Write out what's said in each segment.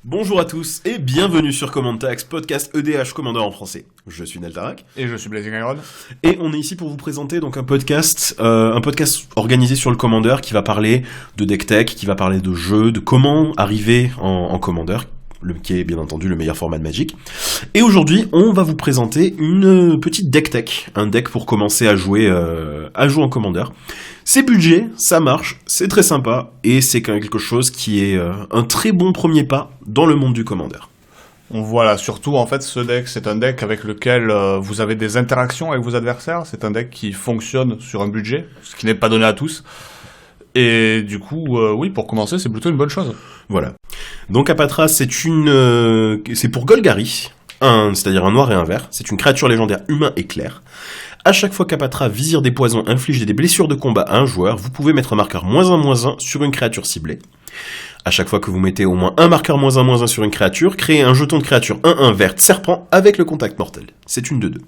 Bonjour à tous et bienvenue sur Command Tax, podcast EDH Commander en français. Je suis Neltarak. Et je suis Blazing Iron. Et on est ici pour vous présenter donc un podcast organisé sur le Commander qui va parler de deck tech, qui va parler de jeux, de comment arriver en Commander, qui est bien entendu le meilleur format de Magic. Et aujourd'hui, on va vous présenter une petite deck tech, un deck pour commencer à jouer en Commander. C'est budget, ça marche, c'est très sympa, et c'est quand même quelque chose qui est un très bon premier pas dans le monde du Commander. Voilà, surtout en fait ce deck, c'est un deck avec lequel vous avez des interactions avec vos adversaires, c'est un deck qui fonctionne sur un budget, ce qui n'est pas donné à tous. Et du coup, oui, pour commencer, c'est plutôt une bonne chose. Voilà. Donc Apatra, c'est pour Golgari, c'est-à-dire un noir et un vert. C'est une créature légendaire humain et clair. À chaque fois qu'Apatra vizire des poisons, inflige des blessures de combat à un joueur, vous pouvez mettre un marqueur -1/-1 sur une créature ciblée. À chaque fois que vous mettez au moins un marqueur -1/-1 sur une créature, créez un jeton de créature 1/1 verte serpent avec le contact mortel. C'est une 2/2.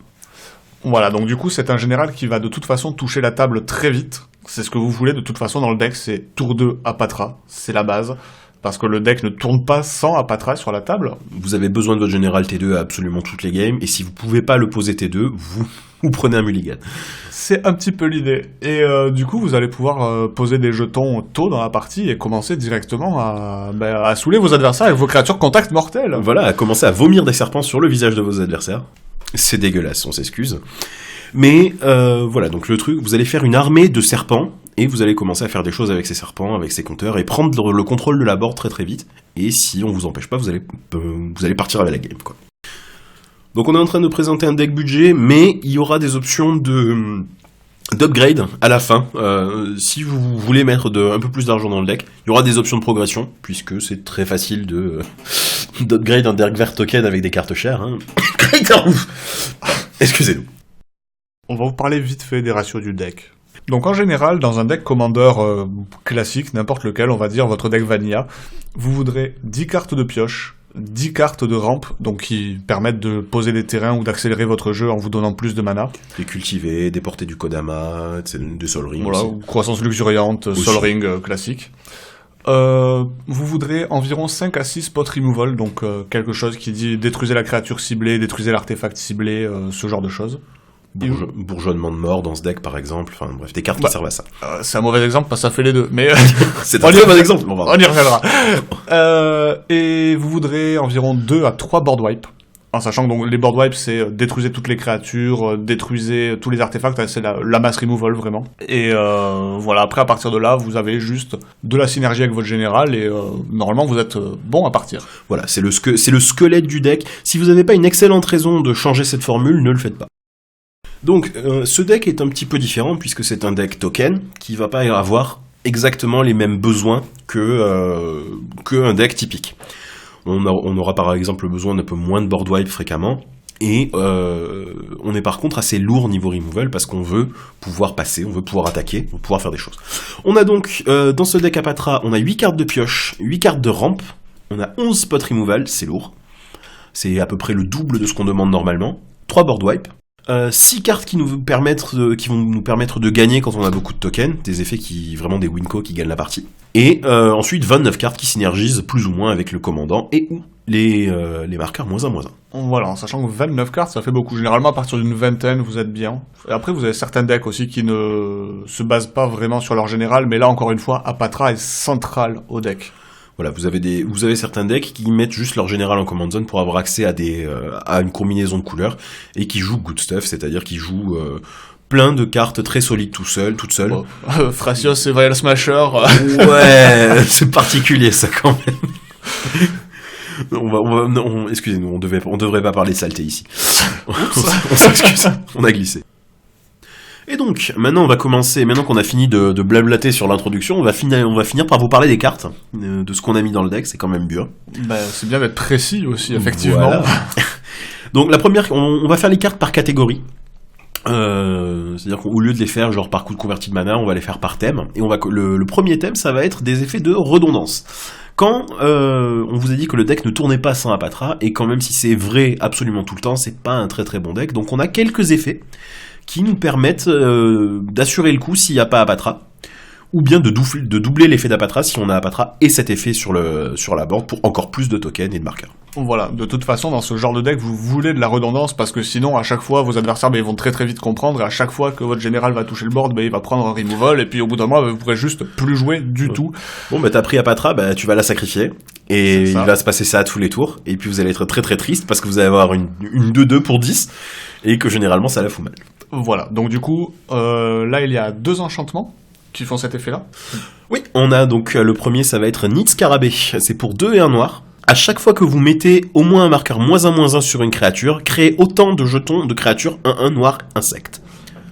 Voilà, donc du coup, c'est un général qui va de toute façon toucher la table très vite. C'est ce que vous voulez de toute façon dans le deck, c'est tour 2 Apatra, c'est la base. Parce que le deck ne tourne pas sans Apatra sur la table. Vous avez besoin de votre général T2 à absolument toutes les games, et si vous pouvez pas le poser T2, vous prenez un mulligan. C'est un petit peu l'idée. Et du coup, vous allez pouvoir poser des jetons tôt dans la partie et commencer directement à saouler vos adversaires avec vos créatures contact mortelles. Voilà, à commencer à vomir des serpents sur le visage de vos adversaires. C'est dégueulasse, on s'excuse. Mais voilà, donc le truc, vous allez faire une armée de serpents, et vous allez commencer à faire des choses avec ces serpents, avec ces compteurs, et prendre le contrôle de la board très très vite. Et si on vous empêche pas, vous allez partir avec la game, quoi. Donc on est en train de présenter un deck budget, mais il y aura des options d'upgrade à la fin. Si vous voulez mettre un peu plus d'argent dans le deck, il y aura des options de progression, puisque c'est très facile d'upgrade un deck vert token avec des cartes chères. Hein. Excusez-nous. On va vous parler vite fait des ratios du deck. Donc en général, dans un deck Commander classique, n'importe lequel, on va dire votre deck Vanilla, vous voudrez 10 cartes de pioche, 10 cartes de rampe, donc qui permettent de poser des terrains ou d'accélérer votre jeu en vous donnant plus de mana. Des cultivés, des portées du Kodama, des Sol Ring. Voilà, aussi. Croissance luxuriante, aussi. Sol Ring classique. Vous voudrez environ 5 à 6 spot removal, donc quelque chose qui dit détruisez la créature ciblée, détruisez l'artefact ciblé, ce genre de choses. Bourgeonnement de mort dans ce deck par exemple, enfin bref, des cartes qui servent à ça. C'est un mauvais exemple parce que ça fait les deux, mais c'est un très bon exemple. On y reviendra. Et vous voudrez environ 2 à 3 board wipes, en sachant que donc, les board wipes c'est détruisez toutes les créatures, détruisez tous les artefacts, c'est la mass removal vraiment. Et voilà, après à partir de là, vous avez juste de la synergie avec votre général et normalement vous êtes bon à partir. Voilà, c'est le squelette du deck. Si vous n'avez pas une excellente raison de changer cette formule, ne le faites pas. Donc, ce deck est un petit peu différent, puisque c'est un deck token, qui va pas avoir exactement les mêmes besoins qu'un deck typique. On aura par exemple besoin d'un peu moins de board wipe fréquemment, et on est par contre assez lourd niveau removal, parce qu'on veut pouvoir passer, on veut pouvoir attaquer, on veut pouvoir faire des choses. On a donc, dans ce deck Apatra, on a 8 cartes de pioche, 8 cartes de rampe, on a 11 spot removal, c'est lourd. C'est à peu près le double de ce qu'on demande normalement. 3 board wipe. 6 cartes qui vont nous permettre de gagner quand on a beaucoup de tokens, des effets vraiment des winco qui gagnent la partie. Et ensuite 29 cartes qui synergisent plus ou moins avec le commandant et ou les marqueurs -1/-1. Voilà, en sachant que 29 cartes ça fait beaucoup. Généralement à partir d'une vingtaine vous êtes bien. Et après vous avez certains decks aussi qui ne se basent pas vraiment sur leur général, mais là encore une fois Apatra est central au deck. Voilà, vous avez certains decks qui mettent juste leur général en command zone pour avoir accès à une combinaison de couleurs et qui jouent good stuff, c'est-à-dire qui jouent plein de cartes très solides toute seule. Oh. Thrasios et Vial Smasher. Ouais, c'est particulier ça quand même. Excusez-nous, on devrait pas parler de saleté ici. On s'excuse, on a glissé. Et donc, maintenant qu'on a fini de blablater sur l'introduction, on va finir par vous parler des cartes, de ce qu'on a mis dans le deck, c'est quand même bien. C'est bien d'être précis aussi, effectivement. Voilà. Donc la première, on va faire les cartes par catégorie. C'est-à-dire qu'au lieu de les faire genre par coup de converti de mana, on va les faire par thème. Et le premier thème, ça va être des effets de redondance. Quand on vous a dit que le deck ne tournait pas sans Apatra, et quand même si c'est vrai absolument tout le temps, c'est pas un très très bon deck, donc on a quelques effets qui nous permettent d'assurer le coup s'il n'y a pas Apatra, ou bien de doubler l'effet d'Apatra si on a Apatra et cet effet sur la board pour encore plus de tokens et de marqueurs. Voilà, de toute façon, dans ce genre de deck, vous voulez de la redondance, parce que sinon, à chaque fois, vos adversaires, ils vont très très vite comprendre, et à chaque fois que votre général va toucher le board, il va prendre un removal, et puis au bout d'un mois, vous pourrez juste plus jouer du tout. Bon, t'as pris Apatra, tu vas la sacrifier, et il va se passer ça à tous les tours, et puis vous allez être très très triste, parce que vous allez avoir une 2-2 pour 10, et que généralement, ça la fout mal. Voilà, donc du coup, là, il y a 2 enchantements qui font cet effet-là. Oui, on a donc, le premier, ça va être Nid Scarabée, c'est pour 2 et 1 noir. À chaque fois que vous mettez au moins un marqueur -1/-1 sur une créature, créez autant de jetons de créatures 1/1 noir insecte.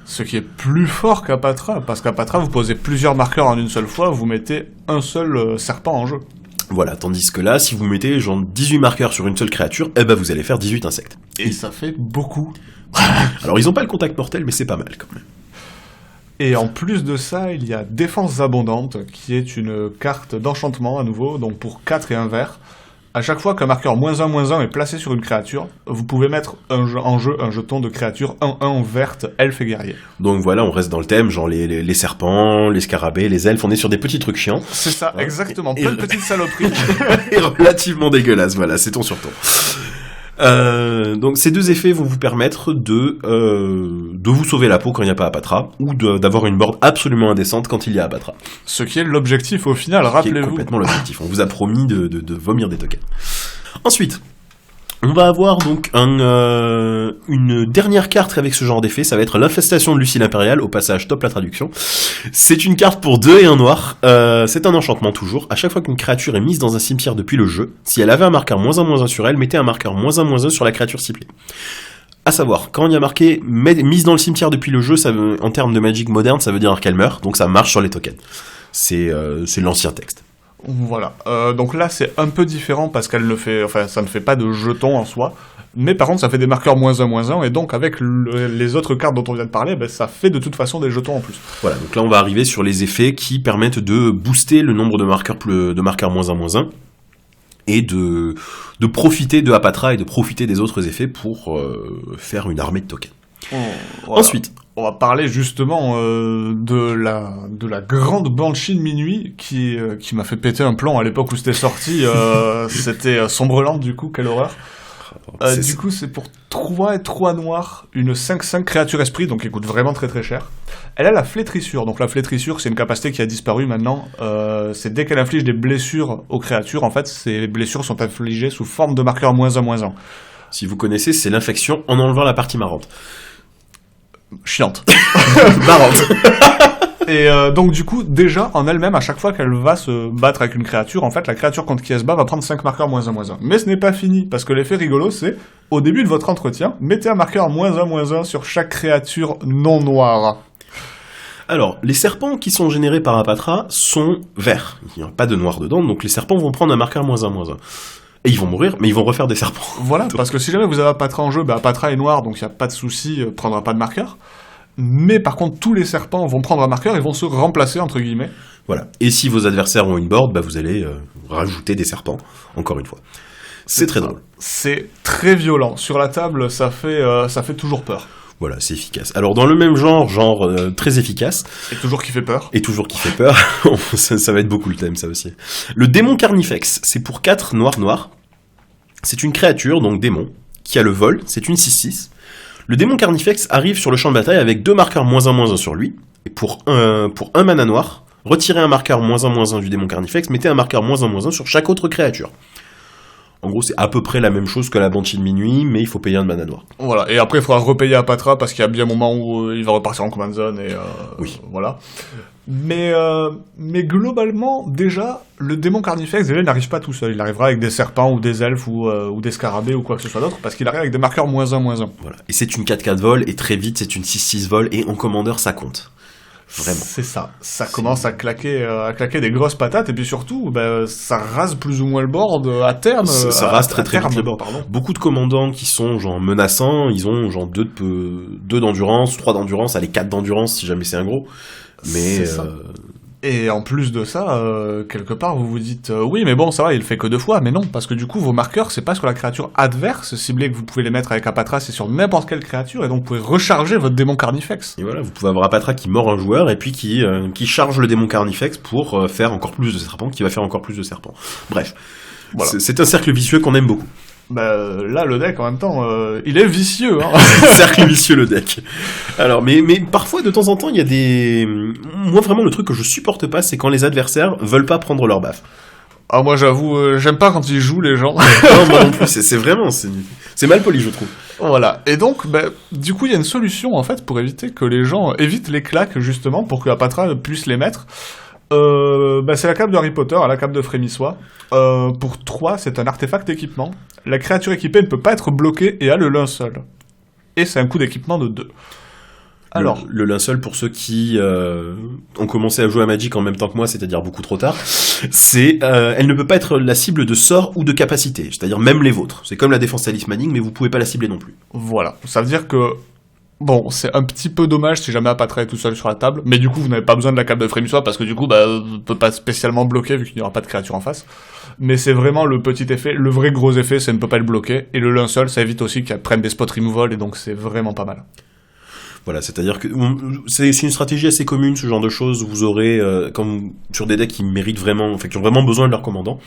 Ce qui est plus fort qu'Apatra, parce qu'Apatra, vous posez plusieurs marqueurs en une seule fois, vous mettez un seul serpent en jeu. Voilà, tandis que là, si vous mettez genre 18 marqueurs sur une seule créature, vous allez faire 18 insectes. Et ça fait beaucoup. Alors ils ont pas le contact mortel, mais c'est pas mal quand même. Et en plus de ça, il y a Défense Abondante, qui est une carte d'enchantement à nouveau, donc pour 4 et 1 vert. À chaque fois qu'un marqueur -1/-1 est placé sur une créature, vous pouvez mettre en jeu un jeton de créature 1/1 verte, elfe et guerrier. Donc voilà, on reste dans le thème, genre les serpents, les scarabées, les elfes, on est sur des petits trucs chiants. C'est ça, exactement, plein de petites saloperies. Et relativement dégueulasses, voilà, c'est ton sur ton. Donc ces 2 effets vont vous permettre de vous sauver la peau quand il n'y a pas Apatra, ou d'avoir une board absolument indécente quand il y a Apatra. Ce qui est l'objectif au final, rappelez-vous. C'est complètement l'objectif, on vous a promis de vomir des tokens. Ensuite, on va avoir donc une dernière carte avec ce genre d'effet, ça va être l'Infestation de Lucille Impériale, au passage top la traduction. C'est une carte pour 2 et 1 noir, c'est un enchantement toujours. À chaque fois qu'une créature est mise dans un cimetière depuis le jeu, si elle avait un marqueur -1/-1 sur elle, mettez un marqueur -1/-1 sur la créature ciblée. À savoir, quand il y a marqué mise dans le cimetière depuis le jeu, en termes de Magic moderne, ça veut dire qu'elle meurt, donc ça marche sur les tokens. C'est l'ancien texte. Voilà. Donc là, c'est un peu différent parce ça ne fait pas de jetons en soi. Mais par contre, ça fait des marqueurs -1/-1, et donc avec les autres cartes dont on vient de parler, ça fait de toute façon des jetons en plus. Voilà, donc là on va arriver sur les effets qui permettent de booster le nombre de marqueurs -1/-1, et de profiter de Apatra et de profiter des autres effets pour faire une armée de tokens. Voilà. Ensuite, on va parler justement de la grande Banshee de minuit qui m'a fait péter un plomb à l'époque où c'était sorti. C'était Sombreland, du coup, quelle horreur. Du coup, c'est pour 3 et 3 noirs, une 5/5 créature esprit, donc qui coûte vraiment très très cher. Elle a la flétrissure, donc la flétrissure, c'est une capacité qui a disparu maintenant. C'est dès qu'elle inflige des blessures aux créatures, en fait, ces blessures sont infligées sous forme de marqueur -1/-1. Si vous connaissez, c'est l'infection en enlevant la partie marrante. Chiante. Marrante. Et donc du coup, déjà, en elle-même, à chaque fois qu'elle va se battre avec une créature, en fait, la créature contre qui elle se bat va prendre 5 marqueurs -1/-1. Mais ce n'est pas fini, parce que l'effet rigolo, c'est, au début de votre entretien, mettez un marqueur -1/-1 sur chaque créature non noire. Alors, les serpents qui sont générés par Apatra sont verts. Il n'y a pas de noir dedans, donc les serpents vont prendre un marqueur -1/-1. Et ils vont mourir, mais ils vont refaire des serpents. Voilà, parce que si jamais vous avez Apatra en jeu, Apatra est noir, donc il n'y a pas de souci, prendra pas de marqueur. Mais par contre, tous les serpents vont prendre un marqueur et vont se remplacer, entre guillemets. Voilà. Et si vos adversaires ont une board, vous allez rajouter des serpents, encore une fois. C'est très drôle. C'est très violent. Sur la table, ça fait toujours peur. Voilà, c'est efficace. Alors, dans le même genre très efficace. Et toujours qui fait peur. Et toujours qui fait peur. ça va être beaucoup le thème, ça aussi. Le démon Carnifex, c'est pour 4 noir. C'est une créature, donc démon, qui a le vol, c'est une 6/6. Le démon Carnifex arrive sur le champ de bataille avec 2 marqueurs -1/-1 sur lui, et pour un mana noir, retirez un marqueur -1/-1 du démon Carnifex, mettez un marqueur -1/-1 sur chaque autre créature. En gros, c'est à peu près la même chose que la Banshee de minuit, mais il faut payer un mana noir. Voilà, et après il faudra repayer à Patra, parce qu'il y a bien un moment où il va repartir en command zone, et oui. Voilà. Mais globalement, déjà, le démon Carnifex, déjà, il n'arrive pas tout seul. Il arrivera avec des serpents, ou des elfes, ou des scarabées, ou quoi que ce soit d'autre, parce qu'il arrive avec des marqueurs -1/-1. Voilà. Et c'est une 4/4 vol, et très vite, c'est une 6/6 vol, et en commandeur, ça compte. Vraiment. C'est ça. Ça commence à claquer des grosses patates, et puis surtout, ça rase plus ou moins le board à terme. Ça rase très vite le board. Pardon. Beaucoup de commandants qui sont genre menaçants, ils ont genre 2 d'endurance, 3 d'endurance, allez 4 d'endurance si jamais c'est un gros. Mais Et en plus de ça, quelque part, vous vous dites oui, mais bon, ça va, il le fait que 2 fois. Mais non, parce que du coup, vos marqueurs, c'est pas sur la créature adverse ciblée que vous pouvez les mettre avec Apatra, c'est sur n'importe quelle créature, et donc vous pouvez recharger votre démon Carnifex. Et voilà, vous pouvez avoir Apatra qui mord un joueur, et puis qui charge le démon Carnifex pour faire encore plus de serpents, qui va faire encore plus de serpents. Bref, voilà. C'est un cercle vicieux qu'on aime beaucoup. Bah là, le deck, en même temps, il est vicieux, hein. Cercle vicieux, le deck. Alors, mais parfois, de temps en temps, il y a des... Moi, vraiment, le truc que je supporte pas, c'est quand les adversaires veulent pas prendre leur baffe. Ah, moi, j'avoue, j'aime pas quand ils jouent, les gens. Non, moi non plus, c'est vraiment... C'est mal poli, je trouve. Voilà. Et donc, du coup, il y a une solution, en fait, pour éviter que les gens évitent les claques, justement, pour que Apatra puisse les mettre. C'est la cape de Harry Potter, la cape de Frémissois. Pour 3, c'est un artefact d'équipement. La créature équipée ne peut pas être bloquée et a le linceul. Et c'est un coût d'équipement de 2. Alors, le linceul, pour ceux qui ont commencé à jouer à Magic en même temps que moi, c'est-à-dire beaucoup trop tard, elle ne peut pas être la cible de sorts ou de capacités, c'est-à-dire même les vôtres. C'est comme la défense talismanique, mais vous pouvez pas la cibler non plus. Voilà, ça veut dire que bon, c'est un petit peu dommage si jamais Apatra est tout seul sur la table, mais du coup vous n'avez pas besoin de la cape de Frémissois parce que du coup ne peut pas spécialement bloquer vu qu'il n'y aura pas de créature en face. Mais c'est vraiment le petit effet, le vrai gros effet c'est ne peut pas le bloquer, et le linceul ça évite aussi qu'elle prenne des spot removal, et donc c'est vraiment pas mal. Voilà, c'est-à-dire que c'est une stratégie assez commune, ce genre de choses. Vous aurez, comme sur des decks qui méritent vraiment, qui ont vraiment besoin de leur commandant,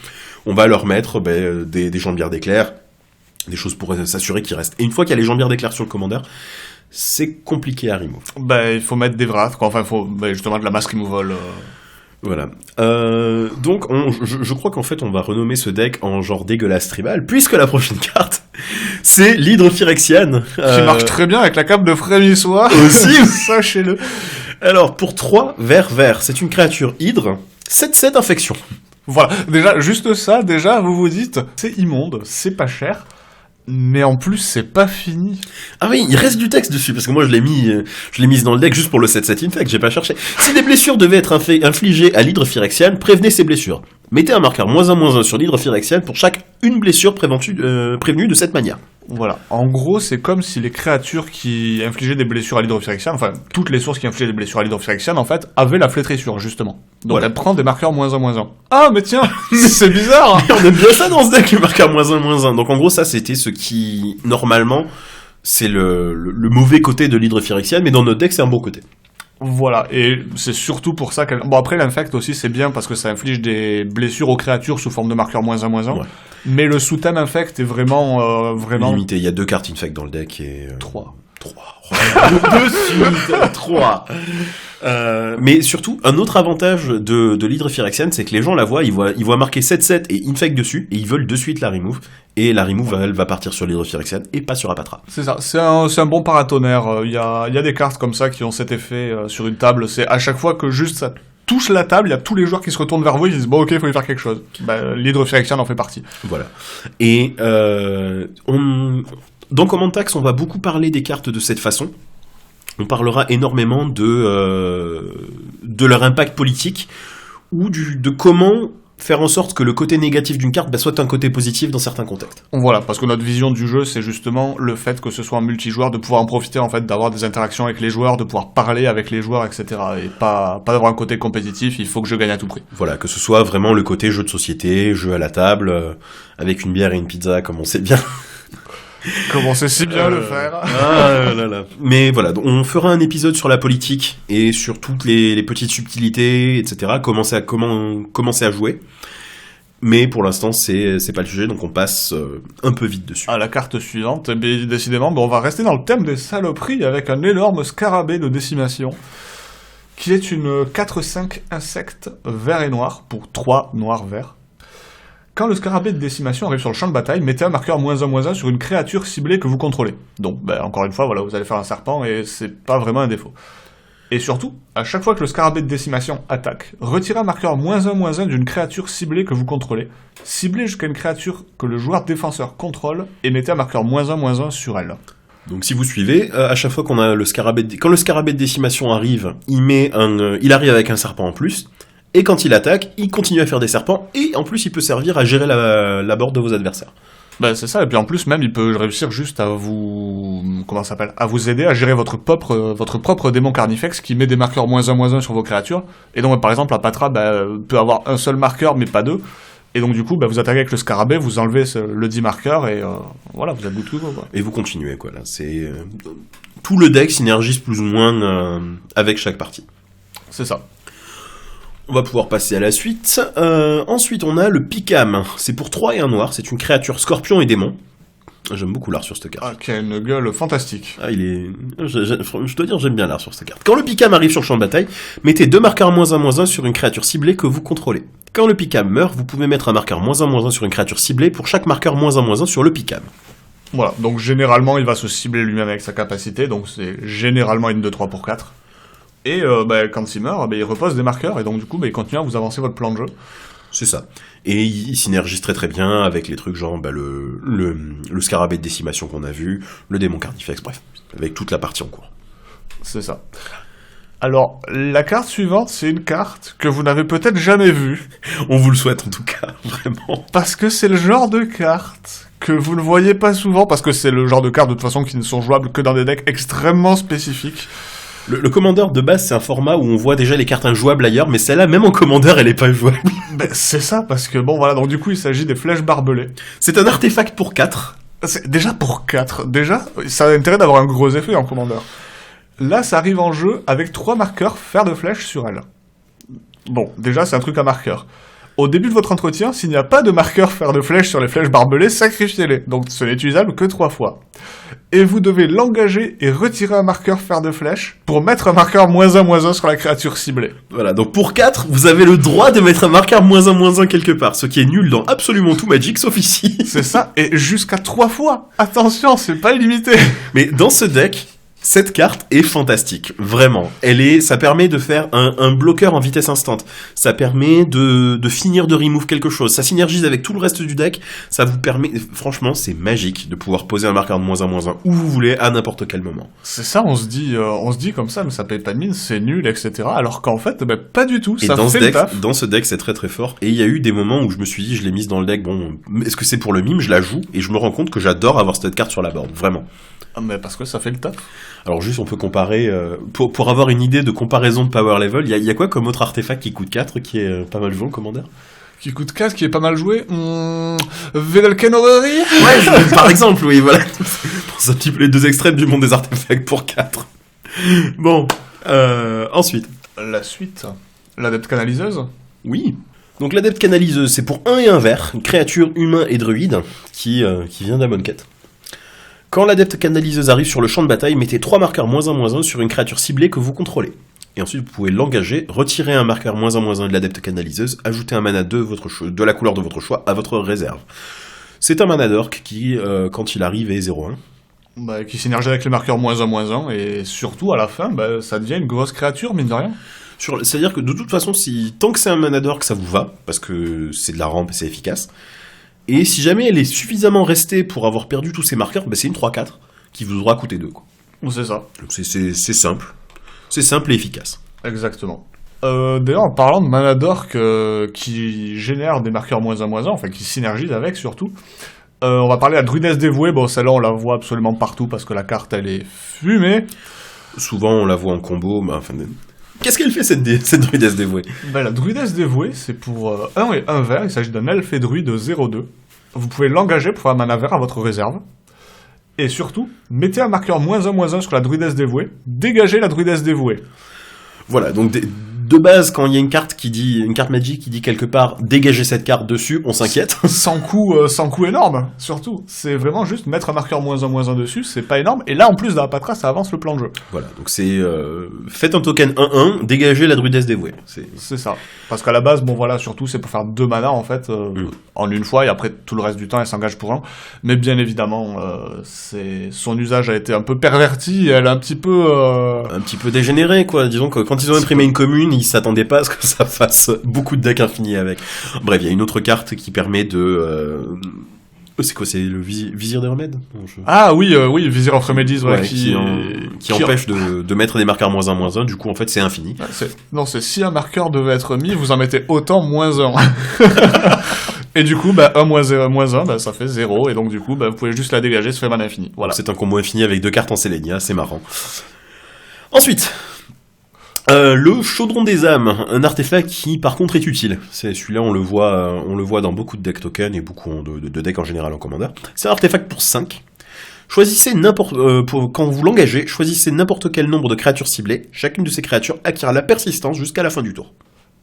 on va leur mettre des jambières d'éclair, des choses pour s'assurer qu'ils restent. Et une fois qu'il y a les jambières d'éclair sur le commandeur, c'est compliqué à remove. Il faut mettre des wraths, enfin il faut justement de la mass removal. Voilà. Donc, je crois qu'en fait, on va renommer ce deck en genre dégueulasse tribal, puisque la prochaine carte, c'est l'Hydre Phyrexiane. Qui marche très bien avec la cape de Frémissois. Aussi. Sachez-le. Alors, pour 3, vert, c'est une créature hydre, 7/7 infection. Voilà. Déjà, juste ça, vous vous dites, c'est immonde, c'est pas cher. Mais en plus, c'est pas fini. Ah oui, il reste du texte dessus, parce que moi je l'ai mise dans le deck juste pour le 7/7 infect, j'ai pas cherché. Si des blessures devaient être infligées à l'Hydre Phyrexiane, prévenez ces blessures. Mettez un marqueur -1/-1 sur l'Hydre Phyrexiane pour chaque une blessure prévenue de cette manière. Voilà. En gros, c'est comme si les créatures qui infligeaient des blessures à l'Hydre Phyrexiane, enfin, toutes les sources qui infligeaient des blessures à l'Hydre Phyrexiane, en fait, avaient la flétrissure, justement. Donc voilà. Elle prend des marqueurs -1/-1. Ah, mais tiens, mais c'est bizarre. On aime bien ça dans ce deck, les marqueurs -1/-1. Donc en gros, ça, c'était ce qui, normalement, c'est le mauvais côté de l'Hydre Phyrexiane, mais dans notre deck, c'est un bon côté. Voilà, et c'est surtout pour ça qu'elle... Bon, après, l'infect aussi, c'est bien parce que ça inflige des blessures aux créatures sous forme de marqueurs -1/-1. Ouais. Mais le sous-thème infect est vraiment... limité, il y a 2 cartes infect dans le deck et... 3. 3. Mais surtout, un autre avantage de l'Hydre Phyrexiane, c'est que les gens la voient, ils voient marqué 7/7 et infect dessus, et ils veulent de suite la remove. Et la remove, elle va partir sur l'Hydre Phyrexiane et pas sur Apatra. C'est ça, c'est un bon paratonnerre. Il y a des cartes comme ça qui ont cet effet sur une table. C'est à chaque fois que juste ça touche la table, il y a tous les joueurs qui se retournent vers vous, ils disent bon ok, il faut y faire quelque chose. L'Hydre Phyrexiane en fait partie. Voilà. Et dans Command Tax, on va beaucoup parler des cartes de cette façon. On parlera énormément de leur impact politique ou de comment faire en sorte que le côté négatif d'une carte soit un côté positif dans certains contextes. Voilà, parce que notre vision du jeu, c'est justement le fait que ce soit un multijoueur, de pouvoir en profiter, en fait, d'avoir des interactions avec les joueurs, de pouvoir parler avec les joueurs, etc. Et pas d'avoir un côté compétitif, il faut que je gagne à tout prix. Voilà, que ce soit vraiment le côté jeu de société, jeu à la table, avec une bière et une pizza, comme on sait bien. Comment c'est si bien le faire. Ah là là. Mais voilà, on fera un épisode sur la politique et sur toutes les petites subtilités, etc. Comment commencer à jouer. Mais pour l'instant, c'est pas le sujet, donc on passe un peu vite dessus. À la carte suivante, décidément, on va rester dans le thème des saloperies avec un énorme scarabée de décimation, qui est une 4/5 insecte vert et noir pour 3 noir-vert. Quand le scarabée de décimation arrive sur le champ de bataille, mettez un marqueur -1/-1 sur une créature ciblée que vous contrôlez. Donc, encore une fois, voilà, vous allez faire un serpent et c'est pas vraiment un défaut. Et surtout, à chaque fois que le scarabée de décimation attaque, retirez un marqueur -1/-1 d'une créature ciblée que vous contrôlez. Ciblez jusqu'à une créature que le joueur défenseur contrôle et mettez un marqueur -1/-1 sur elle. Donc si vous suivez, à chaque fois qu'on a le scarabée quand le scarabée de décimation arrive, il arrive avec un serpent en plus. Et quand il attaque, il continue à faire des serpents, et en plus il peut servir à gérer la board de vos adversaires. Bah c'est ça, et puis en plus même il peut réussir juste à vous... Comment ça s'appelle ? À vous aider à gérer votre propre démon Carnifex qui met des marqueurs -1/-1 sur vos créatures. Et donc par exemple la Patra peut avoir un seul marqueur mais pas deux. Et donc du coup vous attaquez avec le scarabée, vous enlevez le 10 marqueurs et voilà, vous êtes bout de tout quoi. Et vous continuez quoi là. C'est tout le deck synergise plus ou moins avec chaque partie. C'est ça. On va pouvoir passer à la suite. Ensuite, on a le Picam. C'est pour 3 et 1 noir. C'est une créature scorpion et démon. J'aime beaucoup l'art sur cette carte. Ah, qui a une gueule fantastique. Ah, il est... Je dois dire, j'aime bien l'art sur cette carte. Quand le Picam arrive sur le champ de bataille, mettez 2 marqueurs -1/-1 sur une créature ciblée que vous contrôlez. Quand le Picam meurt, vous pouvez mettre un marqueur -1/-1 sur une créature ciblée pour chaque marqueur -1/-1 sur le Picam. Voilà, donc généralement, il va se cibler lui-même avec sa capacité. Donc c'est généralement une 2-3 pour 4. Et quand il meurt, il repose des marqueurs, et donc du coup, il continue à vous avancer votre plan de jeu. C'est ça. Et il synergise très très bien avec les trucs genre le scarabée de décimation qu'on a vu, le démon Carnifex, bref, avec toute la partie en cours. C'est ça. Alors, la carte suivante, c'est une carte que vous n'avez peut-être jamais vue. On vous le souhaite en tout cas, vraiment. Parce que c'est le genre de carte que vous ne voyez pas souvent, parce que c'est le genre de cartes de toute façon qui ne sont jouables que dans des decks extrêmement spécifiques. Le commandeur de base, c'est un format où on voit déjà les cartes injouables ailleurs, mais celle-là, même en commandeur, elle est pas jouable. C'est ça, parce que bon, voilà, donc du coup, il s'agit des flèches barbelées. C'est un artefact pour 4. Déjà pour 4, ça a intérêt d'avoir un gros effet en commandeur. Là, ça arrive en jeu avec 3 marqueurs fer de flèche sur elle. Bon, déjà, c'est un truc à marqueur. Au début de votre entretien, s'il n'y a pas de marqueur fer de flèche sur les flèches barbelées, sacrifiez-les. Donc ce n'est utilisable que 3 fois. Et vous devez l'engager et retirer un marqueur fer de flèche pour mettre un marqueur -1/-1 sur la créature ciblée. Voilà, donc pour 4, vous avez le droit de mettre un marqueur -1/-1 quelque part, ce qui est nul dans absolument tout Magic, sauf ici. C'est ça, et jusqu'à 3 fois. Attention, c'est pas illimité. Mais dans ce deck, cette carte est fantastique, vraiment. Ça permet de faire un bloqueur en vitesse instante. Ça permet de finir de remove quelque chose. Ça synergise avec tout le reste du deck. Ça vous permet, franchement, c'est magique de pouvoir poser un marqueur de -1/-1 où vous voulez, à n'importe quel moment. C'est ça, on se dit comme ça, mais ça paye pas de mine, c'est nul, etc. Alors qu'en fait, pas du tout. Et ça dans fait le taf. Dans ce deck, c'est très très fort. Et il y a eu des moments où je me suis dit, je l'ai mise dans le deck, bon, est-ce que c'est pour le mime? Je la joue, et je me rends compte que j'adore avoir cette carte sur la board, vraiment. Ah, mais parce que ça fait le taf. Alors juste, on peut comparer, pour avoir une idée de comparaison de power level, il y a quoi comme autre artefact qui coûte 4, qui est pas mal joué en commandeur? Qui coûte 4, qui est pas mal joué. Vedalken Orrery. Ouais, par exemple, oui, voilà. C'est un petit peu les deux extrêmes du monde des artefacts pour 4. Bon, ensuite. La suite. L'adepte canaliseuse. Oui. Donc l'adepte canaliseuse, c'est pour 1 et 1 vert, une créature humain et druide, qui vient d'Amonkhet. Quand l'adepte canaliseuse arrive sur le champ de bataille, mettez 3 marqueurs -1/-1 sur une créature ciblée que vous contrôlez. Et ensuite, vous pouvez l'engager, retirer un marqueur -1/-1 de l'adepte canaliseuse, ajouter un mana de la couleur de votre choix à votre réserve. C'est un mana d'orc qui, quand il arrive, est 0/1. Qui synergie avec les marqueurs -1/-1, et surtout, à la fin, ça devient une grosse créature, mine de rien. C'est-à-dire que de toute façon, tant que c'est un mana d'orc, ça vous va, parce que c'est de la rampe et c'est efficace. Et si jamais elle est suffisamment restée pour avoir perdu tous ses marqueurs, c'est une 3/4 qui vous aura coûté 2. Quoi. C'est ça. Donc c'est simple. C'est simple et efficace. Exactement. D'ailleurs, en parlant de mana d'orc qui génère des marqueurs -1/-1, enfin qui synergise avec surtout, on va parler à Druidesse dévouée. Bon, celle-là, on la voit absolument partout parce que la carte, elle est fumée. Souvent, on la voit en combo, mais enfin... Qu'est-ce qu'elle fait, cette druidesse dévouée? La druidesse dévouée, c'est pour 1 et 1 vert, il s'agit d'un elfe et druide de 0/2. Vous pouvez l'engager pour faire un mana vert à votre réserve. Et surtout, mettez un marqueur -1/-1 sur la druidesse dévouée, dégagez la druidesse dévouée. Voilà, donc de base, quand il y a une carte magique qui dit quelque part dégager cette carte dessus, on s'inquiète. Sans coût énorme, surtout. C'est vraiment juste mettre un marqueur -1/-1 dessus, c'est pas énorme. Et là, en plus de la patra, ça avance le plan de jeu. Voilà, donc c'est faites un token 1/1, dégagez la druidesse dévouée. C'est ça. Parce qu'à la base, surtout, c'est pour faire 2 mana en fait, en une fois, et après tout le reste du temps, elle s'engage pour 1. Mais bien évidemment, son usage a été un peu perverti, et elle a un petit peu dégénéré, quoi. Disons que quand ils ont imprimé une commune, ils s'attendaient pas à ce que ça fasse beaucoup de decks infinis avec. Bref, il y a une autre carte qui permet de... C'est quoi, c'est le Vizir des Remèdes? Ah oui, Vizir of Remedies, qui empêche de mettre des marqueurs -1/-1, du coup en fait c'est infini. C'est si un marqueur devait être mis, vous en mettez autant -1. Et du coup, 1 moins 1, ça fait 0. Et donc, du coup, vous pouvez juste la dégager, ça fait mana infini. Voilà. C'est un combo infini avec 2 cartes en Selenia, c'est marrant. Ensuite, le chaudron des âmes, un artefact qui par contre est utile. Celui-là, on le voit dans beaucoup de deck tokens et beaucoup de decks en général en Commander. C'est un artefact pour 5. Choisissez quand vous l'engagez, choisissez n'importe quel nombre de créatures ciblées. Chacune de ces créatures acquiert la persistance jusqu'à la fin du tour.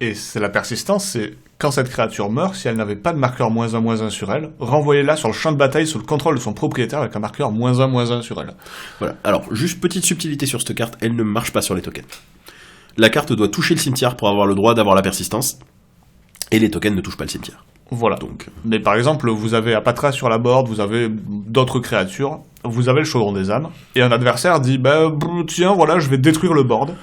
Et c'est la persistance, c'est quand cette créature meurt, si elle n'avait pas de marqueur -1/-1 sur elle, renvoyez-la sur le champ de bataille sous le contrôle de son propriétaire avec un marqueur -1/-1 sur elle. Voilà. Alors, juste petite subtilité sur cette carte, elle ne marche pas sur les tokens. La carte doit toucher le cimetière pour avoir le droit d'avoir la persistance, et les tokens ne touchent pas le cimetière. Voilà. Donc, mais par exemple, vous avez Apatra sur la board, vous avez d'autres créatures, vous avez le chaudron des âmes, et un adversaire dit tiens, voilà, je vais détruire le board.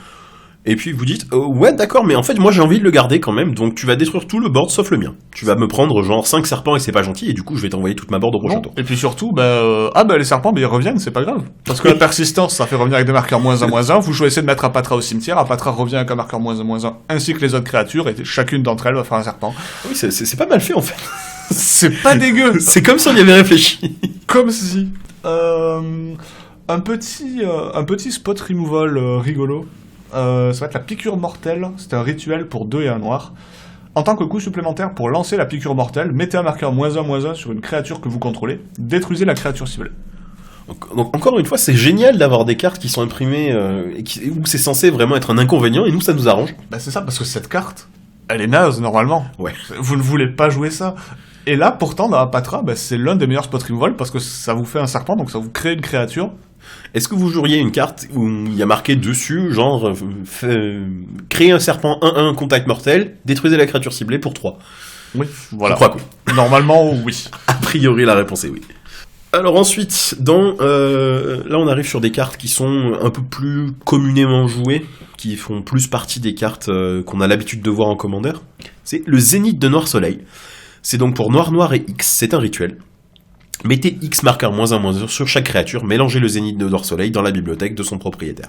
Et puis vous dites ouais d'accord, mais en fait moi j'ai envie de le garder quand même, donc tu vas détruire tout le board sauf le mien. Tu vas me prendre genre 5 serpents et c'est pas gentil, et du coup je vais t'envoyer toute ma board au prochain tour. Et puis surtout, les serpents ils reviennent, c'est pas grave. Parce que la persistance ça fait revenir avec des marqueurs -1/-1, vous choisissez de mettre Apatra au cimetière, Apatra revient avec un marqueur -1/-1, ainsi que les autres créatures, et chacune d'entre elles va faire un serpent. Oui, c'est pas mal fait en fait. C'est pas dégueu. C'est comme si on y avait réfléchi. Comme si. Un petit spot removal rigolo. Ça va être la piqûre mortelle. C'est un rituel pour 2 et 1 noir. En tant que coût supplémentaire pour lancer la piqûre mortelle, mettez un marqueur -1/-1 sur une créature que vous contrôlez. Détruisez la créature ciblée. Donc encore une fois, c'est génial d'avoir des cartes qui sont imprimées où c'est censé vraiment être un inconvénient, et nous ça nous arrange. C'est ça, parce que cette carte, elle est naze normalement. Ouais. Vous ne voulez pas jouer ça. Et là, pourtant, dans Apatra, c'est l'un des meilleurs spot removal parce que ça vous fait un serpent, donc ça vous crée une créature. Est-ce que vous joueriez une carte où il y a marqué dessus, genre, créez un serpent 1/1 contact mortel, détruisez la créature ciblée pour 3? Oui, voilà. Je crois que oui. Normalement, oui. A priori, la réponse est oui. Alors ensuite, là on arrive sur des cartes qui sont un peu plus communément jouées, qui font plus partie des cartes qu'on a l'habitude de voir en Commander. C'est le Zénith de Noir Soleil. C'est donc pour noir et X, c'est un rituel. Mettez X marqueur -1/-1 sur chaque créature, mélangez le Zénith de Noir Soleil dans la bibliothèque de son propriétaire.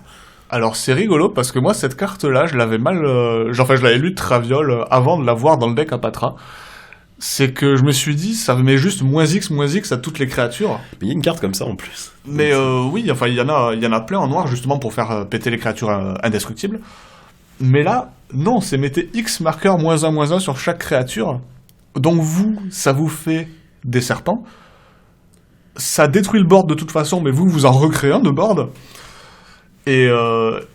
Alors c'est rigolo parce que moi cette carte-là, je l'avais je l'avais lu de Traviole avant de la voir dans le deck Apatra. C'est que je me suis dit, ça met juste -X à toutes les créatures. Mais il y a une carte comme ça en plus. Mais oui, enfin il y en a plein en noir justement pour faire péter les créatures indestructibles. Mais là, non, c'est mettez X marqueur -1/-1 sur chaque créature. Donc ça vous fait des serpents. Ça détruit le board de toute façon, mais vous en recréez un de board. Et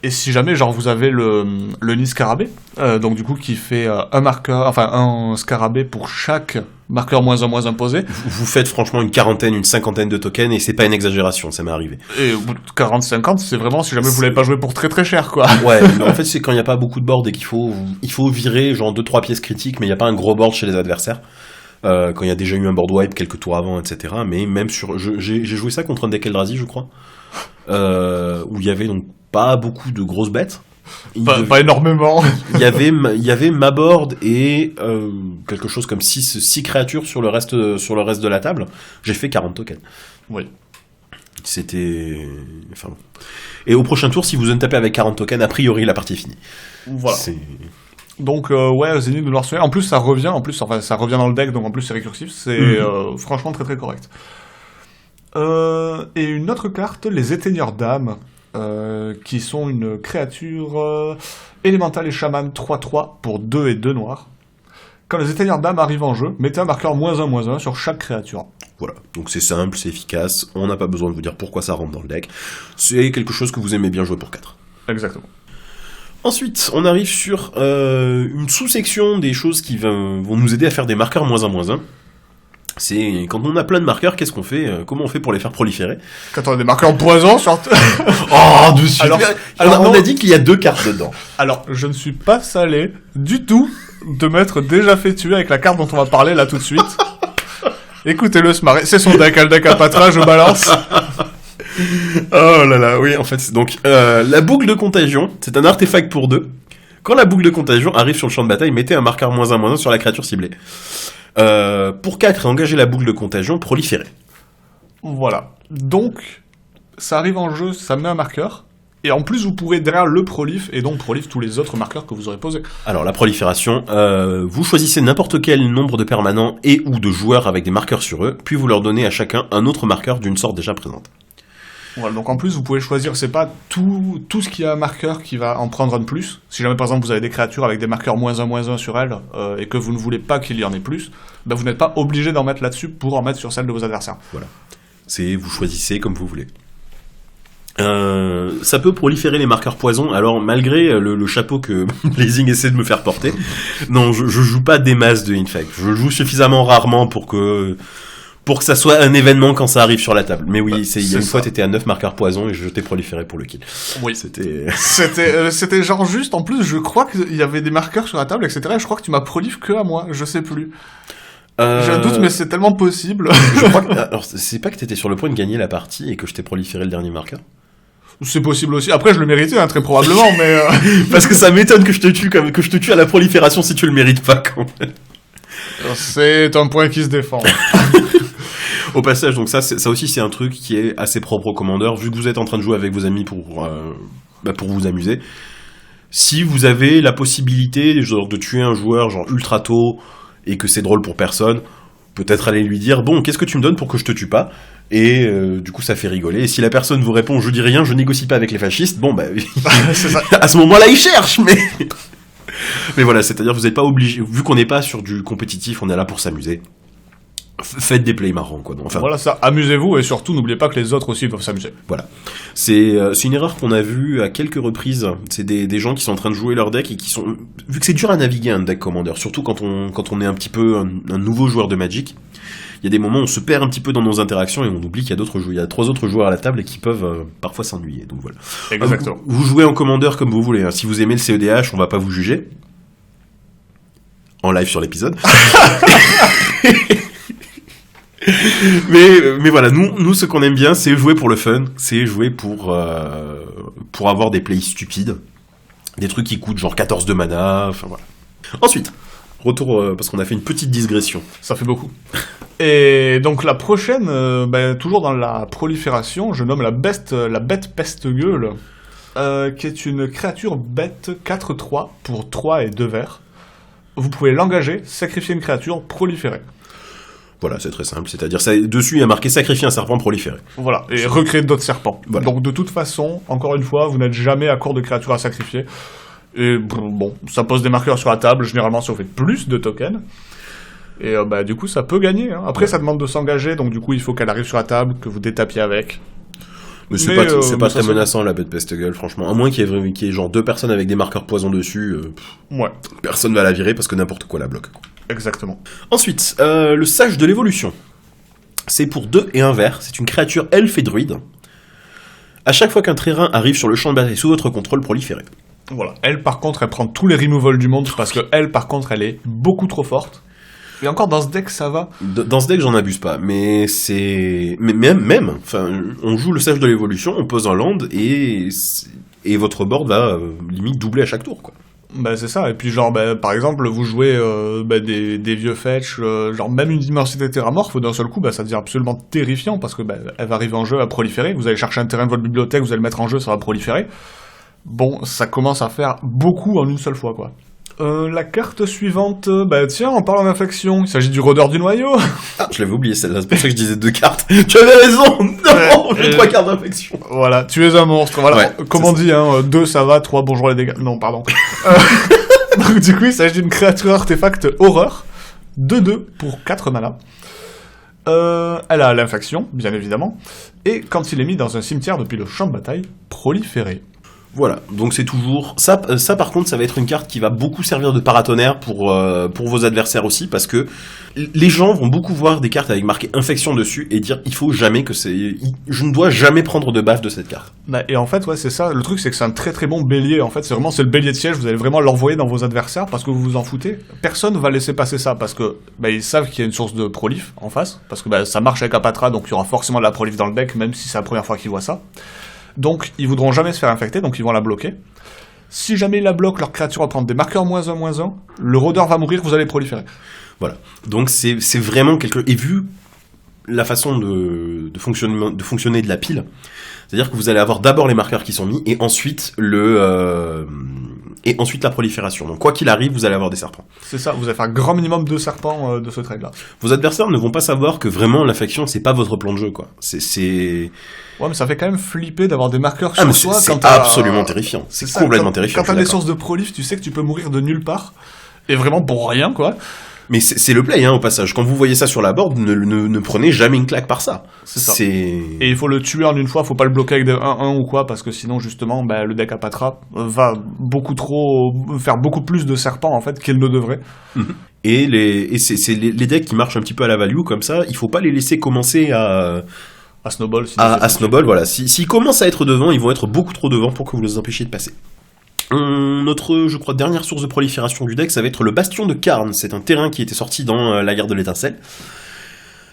si jamais, vous avez le nid scarabée, donc du coup qui fait un scarabée pour chaque marqueur -1/-1 posé. Vous faites franchement une quarantaine, une cinquantaine de tokens, et c'est pas une exagération, ça m'est arrivé. Et 40-50, c'est vraiment si jamais vous l'avez pas joué pour très très cher, quoi. Ouais, mais en fait c'est quand il y a pas beaucoup de board et qu'il faut virer genre 2-3 pièces critiques, mais il y a pas un gros board chez les adversaires. Quand il y a déjà eu un board wipe quelques tours avant, etc. Mais même j'ai joué ça contre un deck Eldrazi, je crois, où il y avait donc pas beaucoup de grosses bêtes. Pas énormément. Il y avait ma board et quelque chose comme 6 créatures sur le reste de la table. J'ai fait 40 tokens. Oui. C'était... Enfin bon. Et au prochain tour, si vous untapez avec 40 tokens, a priori la partie est finie. Voilà. Donc Zénith de Noir Soleil, en plus ça revient dans le deck, donc en plus c'est récursif, c'est franchement très très correct. Et une autre carte, les Éteigneurs d'âme, qui sont une créature élémentale et chaman 3/3 pour 2 et 2 noirs. Quand les Éteigneurs d'âme arrivent en jeu, mettez un marqueur -1/-1 sur chaque créature. Voilà, donc c'est simple, c'est efficace, on n'a pas besoin de vous dire pourquoi ça rentre dans le deck. C'est quelque chose que vous aimez bien jouer pour 4. Exactement. Ensuite, on arrive sur une sous-section des choses qui vont nous aider à faire des marqueurs -1/-1. C'est quand on a plein de marqueurs, qu'est-ce qu'on fait? Comment on fait pour les faire proliférer? Quand on a des marqueurs poison, surtout. Oh, dessus. Alors on a dit qu'il y a 2 cartes dedans. Alors, je ne suis pas salé du tout de m'être déjà fait tuer avec la carte dont on va parler là tout de suite. Écoutez-le se marrer. C'est son deck, le deck Apatra, je balance. Oh là là, oui, en fait, donc, la boucle de contagion, c'est un artefact pour 2. Quand la boucle de contagion arrive sur le champ de bataille, mettez un marqueur -1/-1 sur la créature ciblée. Pour 4, engagez la boucle de contagion, proliférée. Voilà. Donc, ça arrive en jeu, ça met un marqueur, Et en plus, vous pourrez derrière le prolif, et donc prolif tous les autres marqueurs que vous aurez posés. Alors la prolifération, vous choisissez n'importe quel nombre de permanents et ou de joueurs avec des marqueurs sur eux, puis vous leur donnez à chacun un autre marqueur d'une sorte déjà présente. Voilà, donc en plus, vous pouvez choisir, c'est pas tout ce qui a un marqueur qui va en prendre un de plus. Si jamais, par exemple, vous avez des créatures avec des marqueurs -1/-1 sur elles, et que vous ne voulez pas qu'il y en ait plus, ben vous n'êtes pas obligé d'en mettre là-dessus pour en mettre sur celle de vos adversaires. Voilà. Vous choisissez comme vous voulez. Ça peut proliférer les marqueurs poison, alors malgré le chapeau que Blazing essaie de me faire porter, non, je joue pas des masses de Infect. Je joue suffisamment rarement pour que ça soit un événement quand ça arrive sur la table. Mais oui, il y a une fois t'étais à 9 marqueurs poison et je t'ai proliféré pour le kill. Oui. C'était genre juste, en plus, je crois qu'il y avait des marqueurs sur la table, etc. Et je crois que tu m'as prolif que à moi, je sais plus. J'ai un doute, mais c'est tellement possible. Je crois alors, c'est pas que t'étais sur le point de gagner la partie et que je t'ai proliféré le dernier marqueur? C'est possible aussi. Après, je le méritais, hein, très probablement, mais... Parce que ça m'étonne que je te tue à la prolifération si tu le mérites pas, quand même. C'est un point qui se défend. Au passage, donc ça aussi c'est un truc qui est assez propre au commandeur, vu que vous êtes en train de jouer avec vos amis pour vous amuser. Si vous avez la possibilité genre de tuer un joueur genre ultra tôt et que c'est drôle pour personne, peut-être aller lui dire bon, qu'est-ce que tu me donnes pour que je te tue pas? Et du coup ça fait rigoler. Et si la personne vous répond je dis rien, je négocie pas avec les fascistes, bon c'est ça. À ce moment-là il cherche, mais voilà, c'est-à-dire vous n'êtes pas obligé, vu qu'on n'est pas sur du compétitif, on est là pour s'amuser. Faites des plays marrants, quoi. Enfin, voilà ça, amusez-vous et surtout n'oubliez pas que les autres aussi doivent s'amuser. Voilà. C'est une erreur qu'on a vue à quelques reprises. C'est des gens qui sont en train de jouer leur deck et qui sont... Vu que c'est dur à naviguer un deck Commander, surtout quand on est un petit peu un nouveau joueur de Magic, il y a des moments où on se perd un petit peu dans nos interactions et on oublie qu'il y a d'autres joueurs. Il y a 3 autres joueurs à la table et qui peuvent parfois s'ennuyer. Donc voilà. Exactement. Vous jouez en Commander comme vous voulez. Hein. Si vous aimez le CEDH, on va pas vous juger. En live sur l'épisode. mais voilà, nous ce qu'on aime bien, c'est jouer pour le fun, c'est jouer pour avoir des plays stupides, des trucs qui coûtent genre 14 de mana, enfin voilà. Ensuite, retour parce qu'on a fait une petite digression. Ça fait beaucoup. Et donc la prochaine, toujours dans la prolifération, je nomme la bête peste gueule, qui est une créature bête 4/3 pour 3 et 2 verts. Vous pouvez l'engager, sacrifier une créature, proliférer. Voilà, c'est très simple, c'est-à-dire dessus il y a marqué sacrifier un serpent proliféré. Voilà, et recréer d'autres serpents. Voilà. Donc de toute façon, encore une fois, vous n'êtes jamais à court de créatures à sacrifier. Et bon, ça pose des marqueurs sur la table, généralement si on fait plus de tokens. Et du coup ça peut gagner. Hein. Après ça demande de s'engager, donc du coup il faut qu'elle arrive sur la table, que vous détapiez avec. Mais c'est pas très menaçant la bête peste gueule, franchement. À moins qu'il y ait genre 2 personnes avec des marqueurs poison dessus, ouais. Personne va la virer parce que n'importe quoi la bloque. Quoi. Exactement. Ensuite, le sage de l'évolution. C'est pour 2 et 1 vert, c'est une créature elfe et druide. À chaque fois qu'un terrain arrive sur le champ de bataille sous votre contrôle, proliféré. Voilà. Elle par contre, elle prend tous les removals du monde parce que elle par contre, elle est beaucoup trop forte. Et encore dans ce deck, ça va. Dans ce deck, j'en abuse pas, mais c'est... Mais même, enfin, on joue le sage de l'évolution, on pose un land, et votre board va limite doubler à chaque tour, quoi. C'est ça, et puis genre, par exemple, vous jouez des vieux fetch, genre même une immensité terramorphe, d'un seul coup, ça devient absolument terrifiant, parce que elle va arriver en jeu à proliférer, vous allez chercher un terrain de votre bibliothèque, vous allez le mettre en jeu, ça va proliférer. Bon, ça commence à faire beaucoup en une seule fois, quoi. La carte suivante, tiens, en parlant d'infection, il s'agit du rôdeur du noyau. Ah, je l'avais oublié celle-là, c'est pour ça que je disais 2 cartes. Tu avais raison. Non, j'ai 3 cartes d'infection. Voilà, tu es un monstre, voilà. Ouais, comme on dit, 2 ça va, 3 bonjour les dégâts. Non, pardon. Donc du coup, il s'agit d'une créature artefact horreur, 2/2 pour 4 mana. Elle a l'infection, bien évidemment, et quand il est mis dans un cimetière depuis le champ de bataille, proliféré. Voilà, donc c'est toujours... Ça par contre, ça va être une carte qui va beaucoup servir de paratonnerre pour vos adversaires aussi, parce que les gens vont beaucoup voir des cartes avec marqué infection dessus et dire il faut jamais que c'est... Je ne dois jamais prendre de baffe de cette carte. Et en fait, ouais, c'est ça. Le truc, c'est que c'est un très très bon bélier. En fait, c'est le bélier de siège. Vous allez vraiment l'envoyer dans vos adversaires parce que vous vous en foutez. Personne va laisser passer ça parce que ils savent qu'il y a une source de prolif en face, parce que ça marche avec Apatra, donc il y aura forcément de la prolif dans le deck, même si c'est la première fois qu'ils voient ça. Donc, ils voudront jamais se faire infecter, donc ils vont la bloquer. Si jamais ils la bloquent, leur créature va prendre des marqueurs -1/-1, le rôdeur va mourir, vous allez proliférer. Voilà. Donc, c'est vraiment quelque... Et vu la façon de fonctionner de la pile. C'est-à-dire que vous allez avoir d'abord les marqueurs qui sont mis et ensuite la prolifération. Donc quoi qu'il arrive, vous allez avoir des serpents. C'est ça, vous allez faire un grand minimum de serpents de ce trade-là. Vos adversaires ne vont pas savoir que vraiment l'infection, c'est pas votre plan de jeu, quoi. Ouais, mais ça fait quand même flipper d'avoir des marqueurs mais sur soi. C'est absolument terrifiant. C'est complètement terrifiant. Quand t'as des sources de prolif, tu sais que tu peux mourir de nulle part. Et vraiment pour rien, quoi. Mais c'est le play, au passage. Quand vous voyez ça sur la board, ne prenez jamais une claque par ça. C'est ça. Et il faut le tuer en une fois, faut pas le bloquer avec des 1-1 ou quoi, parce que sinon, justement, le deck Apatra va faire beaucoup plus de serpents, en fait, qu'il ne devrait. Et les decks qui marchent un petit peu à la value, comme ça, il faut pas les laisser commencer à snowball. Snowball, voilà. S'ils commencent à être devant, ils vont être beaucoup trop devant pour que vous les empêchiez de passer. Notre, je crois, dernière source de prolifération du deck, ça va être le Bastion de Karn. C'est un terrain qui était sorti dans la guerre de l'étincelle.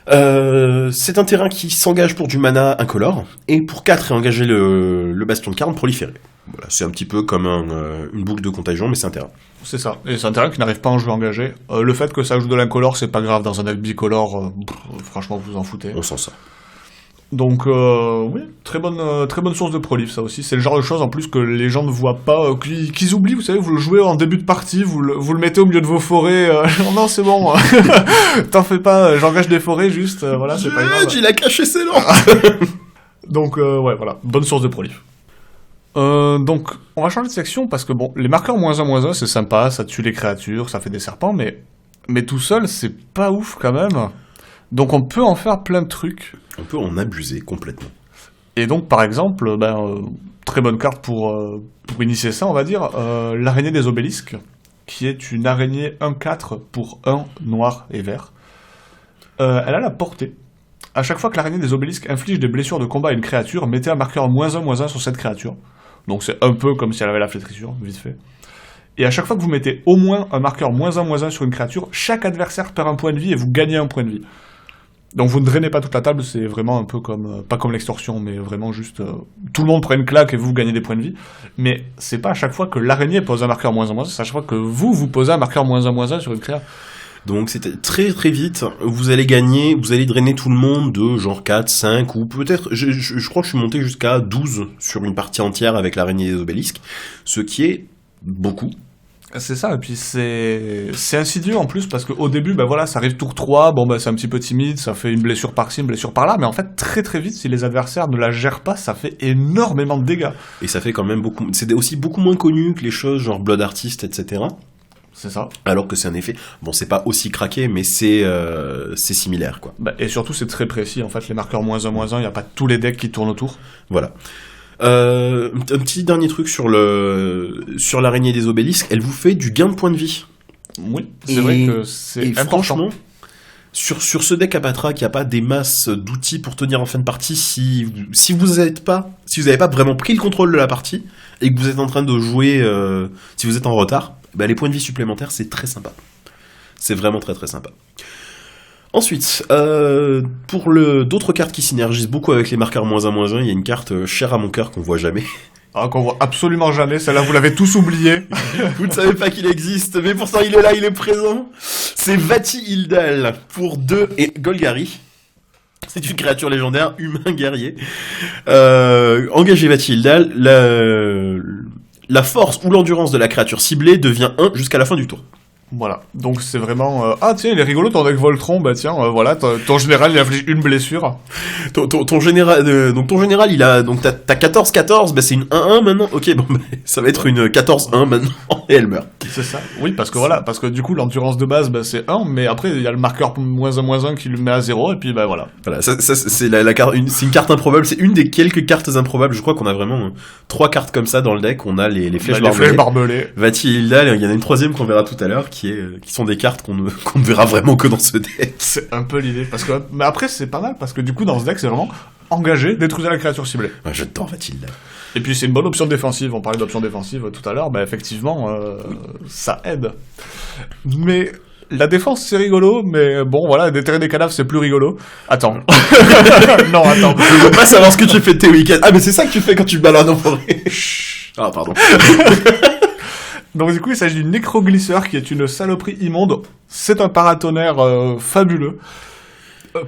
C'est un terrain qui s'engage pour du mana incolore, et pour 4 et engager le Bastion de Karn proliféré. Voilà, c'est un petit peu comme une boucle de contagion, mais c'est un terrain. C'est ça, et c'est un terrain qui n'arrive pas en jeu engagé. Le fait que ça joue de l'incolore, c'est pas grave, dans un deck bicolore, franchement, vous en foutez. On sent ça. Donc oui, très bonne source de prolif, ça aussi. C'est le genre de choses en plus que les gens ne voient pas, qu'ils oublient. Vous savez, vous le jouez en début de partie, vous le mettez au milieu de vos forêts. Non, c'est bon, t'en fais pas. J'engage des forêts, juste. Voilà, c'est pas grave. Il a caché ses langues. Donc ouais, voilà, bonne source de prolif. Donc on va changer de section parce que bon, les marqueurs -1/-1, c'est sympa, ça tue les créatures, ça fait des serpents, mais tout seul, c'est pas ouf quand même. Donc on peut en faire plein de trucs. On peut en abuser complètement. Et donc par exemple, très bonne carte pour initier ça, on va dire, l'araignée des obélisques, qui est une araignée 1/4 pour 1 noir et vert. Elle a la portée. À chaque fois que l'araignée des obélisques inflige des blessures de combat à une créature, mettez un marqueur -1/-1 sur cette créature. Donc c'est un peu comme si elle avait la flétrissure, vite fait. Et à chaque fois que vous mettez au moins un marqueur -1/-1 sur une créature, chaque adversaire perd un point de vie et vous gagnez un point de vie. Donc vous ne drainez pas toute la table, c'est vraiment un peu comme, pas comme l'extorsion, mais vraiment juste, tout le monde prend une claque et vous gagnez des points de vie. Mais c'est pas à chaque fois que l'araignée pose un marqueur -1/-1, c'est à chaque fois que vous posez un marqueur -1/-1 sur une créature. Donc c'était très très vite, vous allez gagner, vous allez drainer tout le monde de genre 4, 5, ou peut-être, je crois que je suis monté jusqu'à 12 sur une partie entière avec l'araignée des obélisques, ce qui est beaucoup. C'est ça, et puis c'est insidieux en plus, parce qu'au début, voilà, ça arrive tour 3, c'est un petit peu timide, ça fait une blessure par-ci, une blessure par-là, mais en fait, très très vite, si les adversaires ne la gèrent pas, ça fait énormément de dégâts. Et ça fait quand même c'est aussi beaucoup moins connu que les choses genre Blood Artist, etc. C'est ça. Alors que c'est un effet, c'est pas aussi craqué, mais c'est similaire, quoi. Et surtout, c'est très précis, en fait, les marqueurs -1/-1, il n'y a pas tous les decks qui tournent autour. Voilà. Un petit dernier truc sur l'araignée des obélisques, elle vous fait du gain de points de vie. Oui, c'est vrai que c'est important. Franchement, sur ce deck Apatra qui a pas des masses d'outils pour tenir en fin de partie, si vous avez pas vraiment pris le contrôle de la partie et que vous êtes en train de jouer, si vous êtes en retard, les points de vie supplémentaires, c'est très sympa. C'est vraiment très très sympa. Ensuite, pour d'autres cartes qui synergisent beaucoup avec les marqueurs -1/-1, il y a une carte chère à mon cœur qu'on voit jamais. Ah, qu'on voit absolument jamais, celle-là vous l'avez tous oublié. Vous ne savez pas qu'il existe, mais pourtant il est là, il est présent. C'est Vati-Ildal pour 2 et Golgari. C'est une créature légendaire, humain guerrier. Engagez Vati-Ildal, la force ou l'endurance de la créature ciblée devient 1 jusqu'à la fin du tour. Voilà, donc c'est vraiment... Ah tiens, il est rigolo ton deck Voltron, voilà, ton général il inflige une blessure. Ton général, donc ton général il a... Donc t'as 14-14, c'est une 1-1 maintenant. Ok, ça va être une 14-1 maintenant, et elle meurt. C'est ça, oui, parce que du coup l'endurance de base c'est 1, mais après il y a le marqueur -1/-1 qui le met à 0, et puis voilà. Voilà, ça c'est c'est une carte improbable, c'est une des quelques cartes improbables, je crois qu'on a vraiment 3 cartes comme ça dans le deck, on a les flèches barbelées. Vati-Ildal, il y en a une troisième qu'on verra tout à l'heure, qui sont des cartes qu'on ne verra vraiment que dans ce deck. C'est un peu l'idée, mais après c'est pas mal, parce que du coup dans ce deck c'est vraiment engagé, détruisez la créature ciblée. Ouais, j'adore Vati-Ildal. Et puis c'est une bonne option défensive, on parlait d'option défensive tout à l'heure, effectivement ça aide. Mais la défense c'est rigolo, mais voilà, déterrer des cadavres c'est plus rigolo. Attends. Non, attends. Je veux pas savoir ce que tu fais de tes week-ends. Ah mais c'est ça que tu fais quand tu te balades en forêt. Ah pardon. Donc du coup, il s'agit du Nécroglisseur, qui est une saloperie immonde. C'est un paratonnerre fabuleux.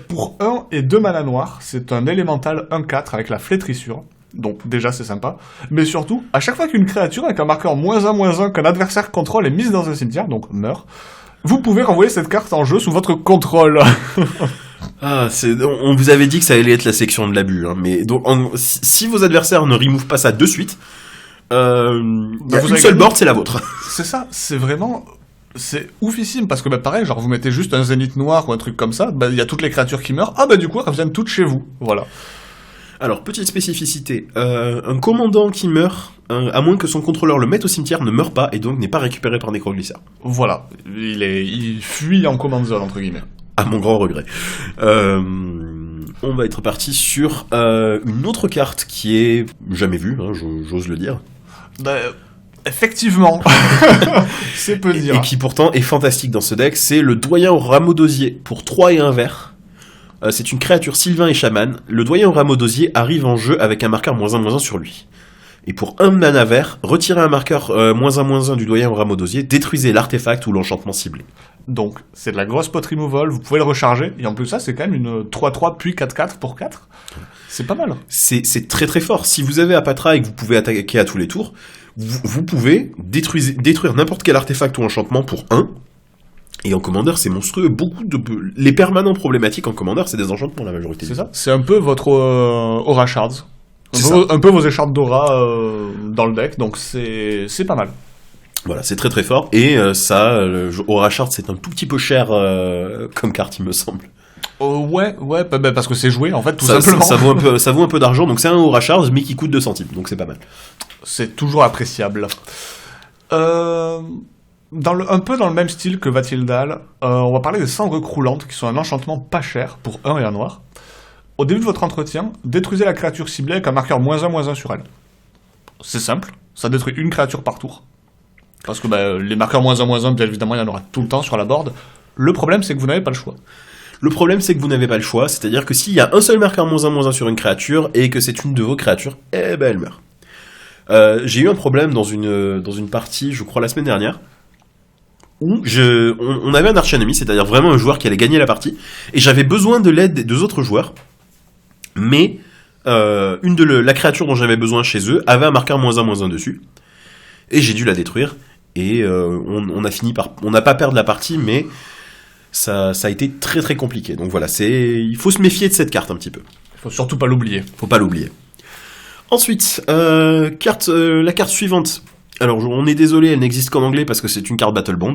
Pour 1 et 2 mana noirs, c'est un élémental 1/4 avec la flétrissure. Donc déjà c'est sympa. Mais surtout, à chaque fois qu'une créature avec un marqueur -1/-1 qu'un adversaire contrôle est mise dans un cimetière, donc meurt, vous pouvez renvoyer cette carte en jeu sous votre contrôle. Ah, on vous avait dit que ça allait être la section de l'abus, hein, mais donc si vos adversaires ne remove pas ça de suite, y a une seule board, c'est la vôtre. C'est ça, c'est vraiment... C'est oufissime, parce que pareil, genre vous mettez juste un zénith noir ou un truc comme ça, il y a toutes les créatures qui meurent, du coup elles reviennent toutes chez vous, voilà. Alors, petite spécificité, un commandant qui meurt, à moins que son contrôleur le mette au cimetière, ne meurt pas et donc n'est pas récupéré par Necroglissar. Voilà, il fuit en command zone, entre guillemets. À mon grand regret. On va être parti sur une autre carte qui est jamais vue, hein, j'ose le dire. Effectivement, c'est peu dire. Et qui pourtant est fantastique dans ce deck, c'est le Doyen au rameau d'osier pour 3 et 1 vert. C'est une créature sylvain et chaman. Le Doyen au rameau d'osier arrive en jeu avec un marqueur -1/-1 sur lui. Et pour 1 mana vert, retirez un marqueur -1/-1 du Doyen au rameau d'osier, détruisez l'artefact ou l'enchantement ciblé. Donc, c'est de la grosse pot removal, vous pouvez le recharger, et en plus ça, c'est quand même une 3/3 puis 4/4 pour 4. C'est pas mal. C'est très très fort. Si vous avez Apatra et que vous pouvez attaquer à tous les tours, vous pouvez détruire n'importe quel artefact ou enchantement pour 1. Et en commandeur, c'est monstrueux. Les permanents problématiques en commandeur, c'est des enchantements la majorité. C'est ça. C'est un peu votre Aura Shards. Un peu vos écharpes d'aura dans le deck, donc c'est pas mal. Voilà, c'est très très fort. Et Aura Shard, c'est un tout petit peu cher comme carte, il me semble. Ouais, parce que c'est joué, en fait, tout simplement. Ça vaut un peu d'argent, donc c'est un Aura Shard, mais qui coûte 2 centimes, donc c'est pas mal. C'est toujours appréciable. Un peu dans le même style que Vatildal, on va parler des cendres croulantes, qui sont un enchantement pas cher pour 1 et 1 noir. Au début de votre entretien, détruisez la créature ciblée avec un marqueur -1/-1 sur elle. C'est simple, ça détruit une créature par tour. Parce que les marqueurs -1/-1, bien évidemment, il y en aura tout le temps sur la board. Le problème, c'est que vous n'avez pas le choix. C'est-à-dire que s'il y a un seul marqueur -1/-1 sur une créature, et que c'est une de vos créatures, elle meurt. J'ai eu un problème dans une partie, je crois la semaine dernière, où on avait un arch-ennemi, c'est-à-dire vraiment un joueur qui allait gagner la partie, et j'avais besoin de l'aide des 2 autres joueurs, mais la créature dont j'avais besoin chez eux avait un marqueur -1/-1 dessus, et j'ai dû la détruire, et on n'a pas perdu la partie, mais ça a été très très compliqué. Donc voilà, il faut se méfier de cette carte un petit peu. Il faut surtout pas l'oublier. Ensuite, la carte suivante. Alors, on est désolé, elle n'existe qu'en anglais parce que c'est une carte Battle Bond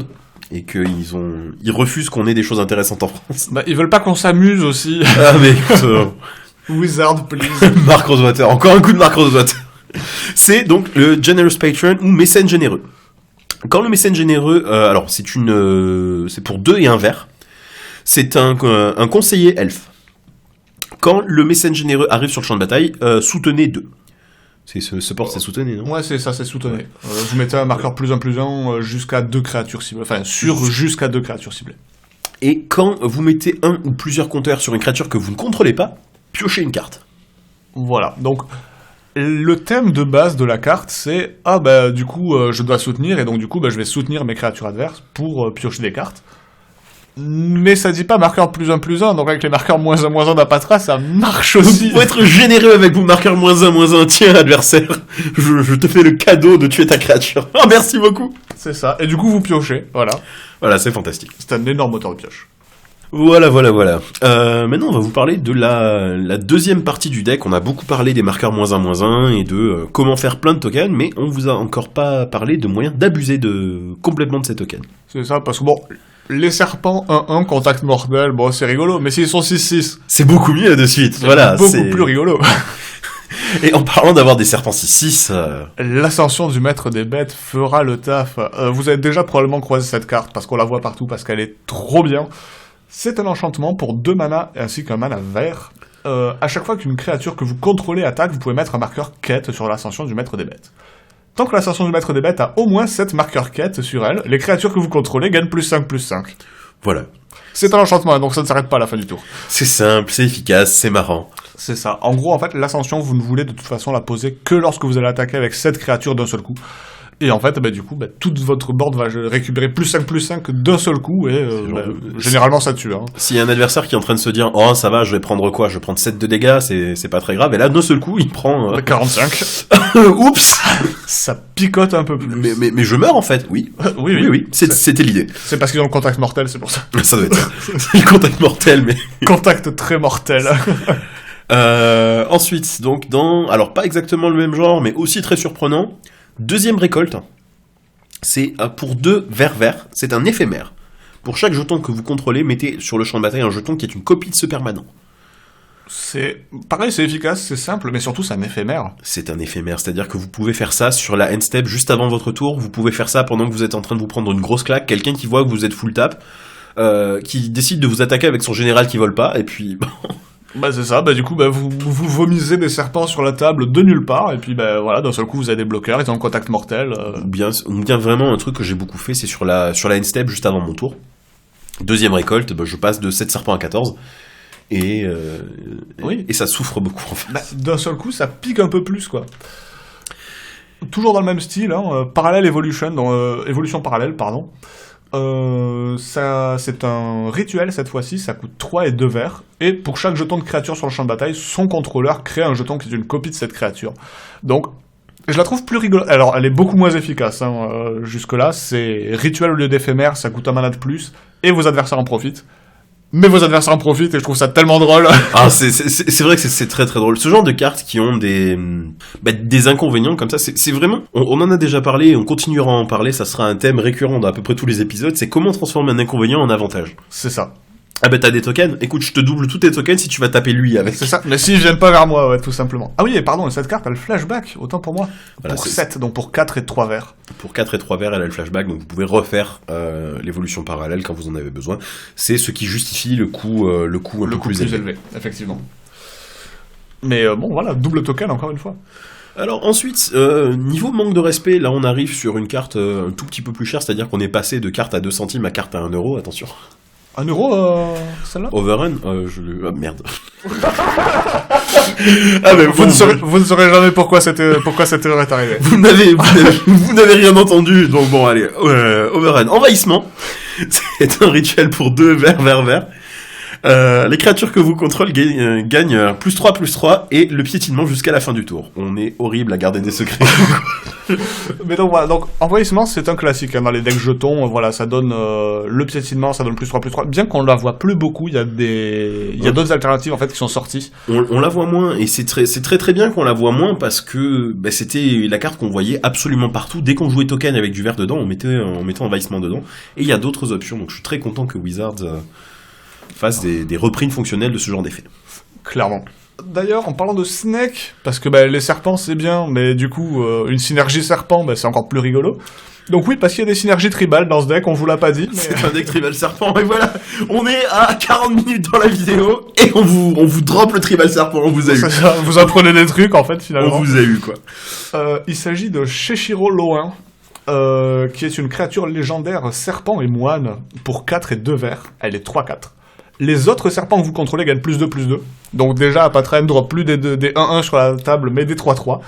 et qu'ils refusent qu'on ait des choses intéressantes en France. Ils veulent pas qu'on s'amuse aussi. Ah mais écoute, Wizard, please. Mark Rosewater, encore un coup de Mark Rosewater. C'est donc le Generous Patron ou mécène généreux. Quand le mécène généreux, alors c'est pour 2 et 1 vert. C'est un conseiller elfe. Quand le mécène généreux arrive sur le champ de bataille, soutenez 2. C'est support, c'est soutenez, non ? Ouais, c'est ça, c'est soutenez. Vous mettez un marqueur +1/+1 jusqu'à 2 créatures ciblées. Enfin, jusqu'à 2 créatures ciblées. Et quand vous mettez un ou plusieurs compteurs sur une créature que vous ne contrôlez pas, piochez une carte. Voilà, donc le thème de base de la carte, c'est du coup, je dois soutenir, et donc du coup, je vais soutenir mes créatures adverses pour piocher des cartes. Mais ça dit pas marqueur +1/+1, donc avec les marqueurs -1/-1 d'Apatra, ça marche aussi. Il faut être généreux avec vos marqueurs -1/-1. Tiens, adversaire, je te fais le cadeau de tuer ta créature. Oh, merci beaucoup. C'est ça, et du coup vous piochez, voilà. Voilà, c'est fantastique. C'est un énorme moteur de pioche. Voilà. Maintenant, on va vous parler de la deuxième partie du deck. On a beaucoup parlé des marqueurs -1/-1 et de comment faire plein de tokens, mais on vous a encore pas parlé de moyens d'abuser complètement de ces tokens. C'est ça, parce que les serpents 1/1 contact mortel, c'est rigolo, mais s'ils sont 6/6... C'est beaucoup mieux de suite, voilà. C'est beaucoup plus rigolo. Et en parlant d'avoir des serpents 6/6... L'ascension du maître des bêtes fera le taf. Vous avez déjà probablement croisé cette carte, parce qu'on la voit partout, parce qu'elle est trop bien. C'est un enchantement pour 2 mana, ainsi qu'un mana vert. À chaque fois qu'une créature que vous contrôlez attaque, vous pouvez mettre un marqueur quête sur l'ascension du maître des bêtes. Tant que l'ascension du maître des bêtes a au moins 7 marqueurs quête sur elle, les créatures que vous contrôlez gagnent +5/+5. Voilà. C'est un enchantement, donc ça ne s'arrête pas à la fin du tour. C'est simple, c'est efficace, c'est marrant. C'est ça. En gros, en fait, l'ascension, vous ne voulez de toute façon la poser que lorsque vous allez attaquer avec 7 créatures d'un seul coup. Et en fait, du coup, toute votre board va récupérer +5/+5 d'un seul coup, et généralement ça tue. Hein. S'il y a un adversaire qui est en train de se dire « Oh, ça va, je vais prendre quoi ? Je vais prendre 7 de dégâts, c'est pas très grave. » Et là, d'un seul coup, il prend... 45. Oups. Ça picote un peu plus. Mais je meurs, en fait, oui. Oui. C'était l'idée. C'est parce qu'ils ont le contact mortel, c'est pour ça. Ça doit être le contact mortel, mais... Contact très mortel. Ensuite, donc, alors, pas exactement le même genre, mais aussi très surprenant... Deuxième récolte, c'est pour 2 verts, c'est un éphémère. Pour chaque jeton que vous contrôlez, mettez sur le champ de bataille un jeton qui est une copie de ce permanent. C'est pareil, c'est efficace, c'est simple, mais surtout c'est un éphémère. C'est un éphémère, c'est-à-dire que vous pouvez faire ça sur la end step juste avant votre tour, vous pouvez faire ça pendant que vous êtes en train de vous prendre une grosse claque, quelqu'un qui voit que vous êtes full tap, qui décide de vous attaquer avec son général qui vole pas, et puis... c'est ça, du coup, vous vomisez des serpents sur la table de nulle part, et puis voilà, d'un seul coup vous avez des bloqueurs, ils ont un contact mortel. Ou bien vraiment un truc que j'ai beaucoup fait, c'est sur la end step juste avant mon tour. Deuxième récolte, je passe de 7 serpents à 14, et ça souffre beaucoup en fait. D'un seul coup ça pique un peu plus, quoi. Toujours dans le même style, Parallel Evolution, Évolution parallèle, pardon. Ça, c'est un rituel cette fois-ci, ça coûte 3 et 2 verts, et pour chaque jeton de créature sur le champ de bataille, son contrôleur crée un jeton qui est une copie de cette créature. Donc, je la trouve plus rigolote. Alors, elle est beaucoup moins efficace, jusque-là, c'est rituel au lieu d'éphémère, ça coûte un mana de plus, et vos adversaires en profitent. Mais vos adversaires en profitent, et je trouve ça tellement drôle. C'est vrai que c'est très très drôle. Ce genre de cartes qui ont des inconvénients comme ça, c'est vraiment... On en a déjà parlé, et on continuera à en parler, ça sera un thème récurrent dans à peu près tous les épisodes, c'est comment transformer un inconvénient en avantage. C'est ça. Ah t'as des tokens, écoute, je te double tous tes tokens si tu vas taper lui avec. C'est ça, mais s'ils viennent pas vers moi, tout simplement. Ah oui, et pardon, cette carte a le flashback, autant pour moi. Voilà, pour 7, donc pour 4 et 3 verts. Pour 4 et 3 verts, elle a le flashback, donc vous pouvez refaire l'évolution parallèle quand vous en avez besoin. C'est ce qui justifie le coût un peu plus élevé. Effectivement. Mais voilà, double token encore une fois. Alors ensuite, niveau manque de respect, là on arrive sur une carte un tout petit peu plus chère, c'est-à-dire qu'on est passé de carte à 2 centimes à carte à 1 euro, attention. 1 euro, celle-là ? Overrun ah merde. Mais vous ne saurez jamais pourquoi cette erreur est arrivée. Vous n'avez rien entendu, donc bon, allez. Overrun. Envahissement. C'est un rituel pour 2 verts. Les créatures que vous contrôlez gagnent +3/+3 et le piétinement jusqu'à la fin du tour. On est horrible à garder des secrets. Mais donc voilà, envahissement c'est un classique dans les decks jetons, voilà, ça donne le piétinement, ça donne +3/+3. Bien qu'on la voit plus beaucoup, il y a d'autres alternatives en fait qui sont sorties. On la voit moins et c'est très très bien qu'on la voit moins parce que c'était la carte qu'on voyait absolument partout. Dès qu'on jouait token avec du vert dedans, on mettait envahissement dedans. Et il y a d'autres options, donc je suis très content que Wizards fasse des reprints fonctionnels de ce genre d'effet. Clairement. D'ailleurs, en parlant de snake, parce que les serpents c'est bien, mais du coup, une synergie serpent, c'est encore plus rigolo. Donc oui, parce qu'il y a des synergies tribales dans ce deck, on vous l'a pas dit. Mais... C'est un deck tribal serpent, et voilà, on est à 40 minutes dans la vidéo, et on vous drop le tribal serpent, on vous a eu. Vous apprenez des trucs, en fait, finalement. On vous a eu, quoi. Il s'agit de Sheshiro Loin, qui est une créature légendaire serpent et moine, pour 4 et 2 verts. Elle est 3/4. Les autres serpents que vous contrôlez gagnent +2/+2. Donc déjà, Apatrem drop plus des 1/1 sur la table, mais des 3/3.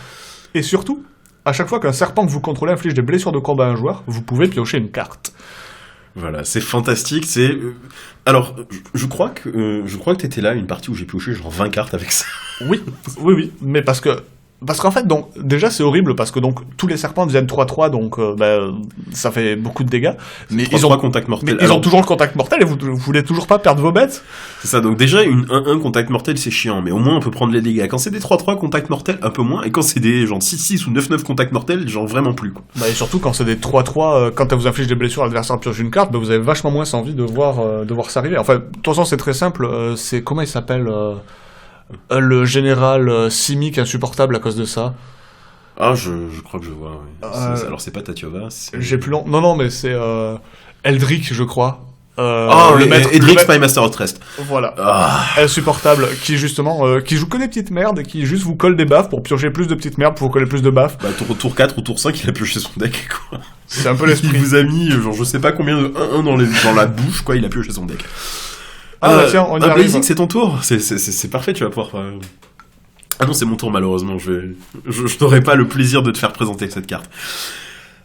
Et surtout, à chaque fois qu'un serpent que vous contrôlez inflige des blessures de combat à un joueur, vous pouvez piocher une carte. Voilà, c'est fantastique, c'est... Alors, je crois que t'étais là, une partie où j'ai pioché genre 20 cartes avec ça. Oui, mais parce qu'en fait, donc, déjà, c'est horrible, parce que donc, tous les serpents deviennent 3/3, donc ça fait beaucoup de dégâts. Mais ils ont contact mortel. Ils ont toujours le contact mortel, et vous voulez toujours pas perdre vos bêtes. C'est ça, donc déjà, une 1/1 contact mortel, c'est chiant, mais au moins, on peut prendre les dégâts. Quand c'est des 3/3 contact mortel, un peu moins, et quand c'est des genre 6/6 ou 9/9 contact mortel, genre vraiment plus, quoi. Et surtout, quand c'est des 3/3, quand elle vous inflige des blessures, l'adversaire pioche une carte, vous avez vachement moins envie de voir ça arriver. Enfin, de toute façon, c'est très simple, c'est, comment il s'appelle le général Simic insupportable à cause de ça. Ah, je crois que je vois, oui. Alors c'est pas Tatiova, c'est... J'ai plus long. Non, mais c'est Eldrick, je crois. Le maître Eldrick Spymaster of Trust. Voilà. Insupportable, qui justement qui joue que des petites merdes et qui juste vous colle des baffes pour piocher plus de petites merdes pour vous coller plus de baffes. Tour 4 ou tour 5, il a pioché son deck, quoi. C'est un peu l'esprit. Il vous a mis genre je sais pas combien de 1/1 dans la bouche, quoi, il a pioché son deck. Tiens, on y arrive. Blazing, c'est ton tour. C'est parfait, tu vas pouvoir... Ah non, c'est mon tour, malheureusement. Je n'aurai pas le plaisir de te faire présenter cette carte.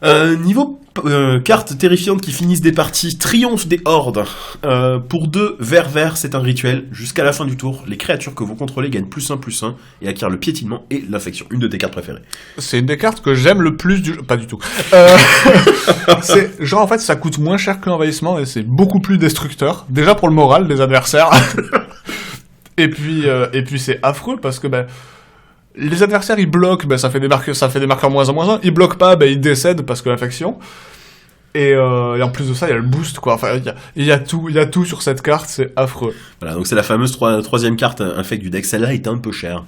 Niveau cartes terrifiantes qui finissent des parties, Triomphe des Hordes. Pour 2 vert, c'est un rituel. Jusqu'à la fin du tour, les créatures que vous contrôlez gagnent +1/+1 et acquièrent le piétinement et l'infection. Une de tes cartes préférées. C'est une des cartes que j'aime le plus du jeu. Pas du tout. C'est genre en fait ça coûte moins cher que l'envahissement et c'est beaucoup plus destructeur. Déjà pour le moral des adversaires. et puis c'est affreux parce que les adversaires ils bloquent, ça fait des marqueurs -1/-1. Ils bloquent pas, ils décèdent parce que l'infection. Et en plus de ça, il y a le boost, quoi. Enfin, il y a tout sur cette carte, c'est affreux. Voilà, donc c'est la fameuse troisième carte infect du deck. Celle-là est un peu chère.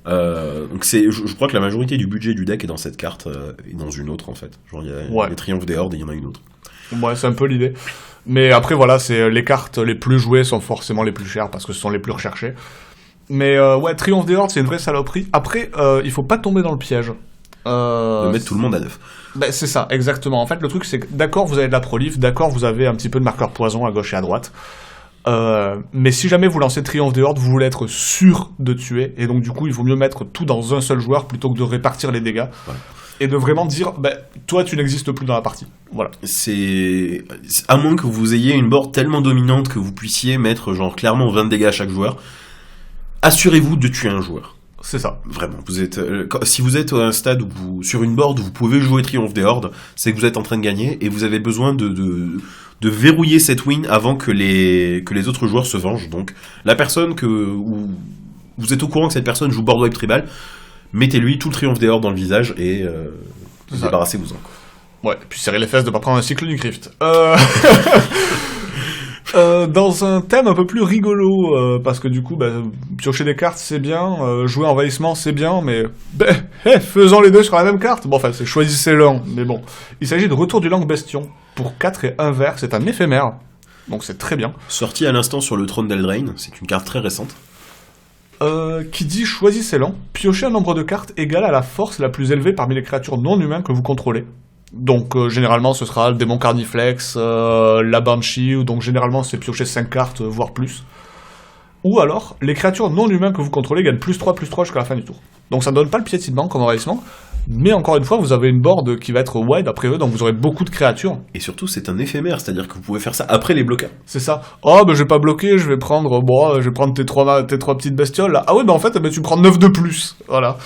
Donc je crois que la majorité du budget du deck est dans cette carte et dans une autre en fait. Genre il y a les Triomphes des Hordes et il y en a une autre. Ouais, c'est un peu l'idée. Mais après voilà, c'est les cartes les plus jouées sont forcément les plus chères parce que ce sont les plus recherchées. Mais ouais, Triomphe des Hordes, c'est une vraie saloperie. Après, il faut pas tomber dans le piège. De mettre tout le monde à neuf. C'est ça, exactement. En fait, le truc, c'est que d'accord, vous avez de la prolif, d'accord, vous avez un petit peu de marqueur poison à gauche et à droite. Mais si jamais vous lancez Triomphe des Hordes, vous voulez être sûr de tuer. Et donc, du coup, il vaut mieux mettre tout dans un seul joueur plutôt que de répartir les dégâts. Ouais. Et de vraiment dire, toi, tu n'existes plus dans la partie. Voilà. C'est à moins que vous ayez une board tellement dominante que vous puissiez mettre, genre, clairement 20 dégâts à chaque joueur. Assurez-vous de tuer un joueur. C'est ça. Vraiment. Si vous êtes à un stade où sur une board où vous pouvez jouer Triomphe des Hordes, c'est que vous êtes en train de gagner et vous avez besoin de verrouiller cette win avant que les autres joueurs se vengent. Donc, la personne où vous êtes au courant que cette personne joue board wipe tribal, mettez-lui tout le Triomphe des Hordes dans le visage et débarrassez-vous-en. Ouais, et puis serrez les fesses de pas prendre un cycle du Rift. Dans un thème un peu plus rigolo, parce que du coup, piocher des cartes c'est bien, jouer envahissement c'est bien, mais faisons les deux sur la même carte. Bon, enfin, choisissez l'un, mais bon. Il s'agit de Retour du Langue Bestion. Pour 4 et 1 vert, c'est un éphémère, donc c'est très bien. Sorti à l'instant sur le trône d'Eldraine, c'est une carte très récente. Qui dit choisissez l'un, piochez un nombre de cartes égal à la force la plus élevée parmi les créatures non humains que vous contrôlez. Donc généralement ce sera le démon carniflex, la banshee, ou donc généralement c'est piocher 5 cartes, voire plus. Ou alors, les créatures non humains que vous contrôlez gagnent +3/+3 jusqu'à la fin du tour. Donc ça ne donne pas le piétinement comme envahissement, mais encore une fois vous avez une board qui va être wide après eux, donc vous aurez beaucoup de créatures. Et surtout c'est un éphémère, c'est-à-dire que vous pouvez faire ça après les bloqueurs. C'est ça. Oh je vais pas bloquer, je vais prendre tes trois petites bestioles là. Ah ouais en fait tu prends 9 de plus, voilà.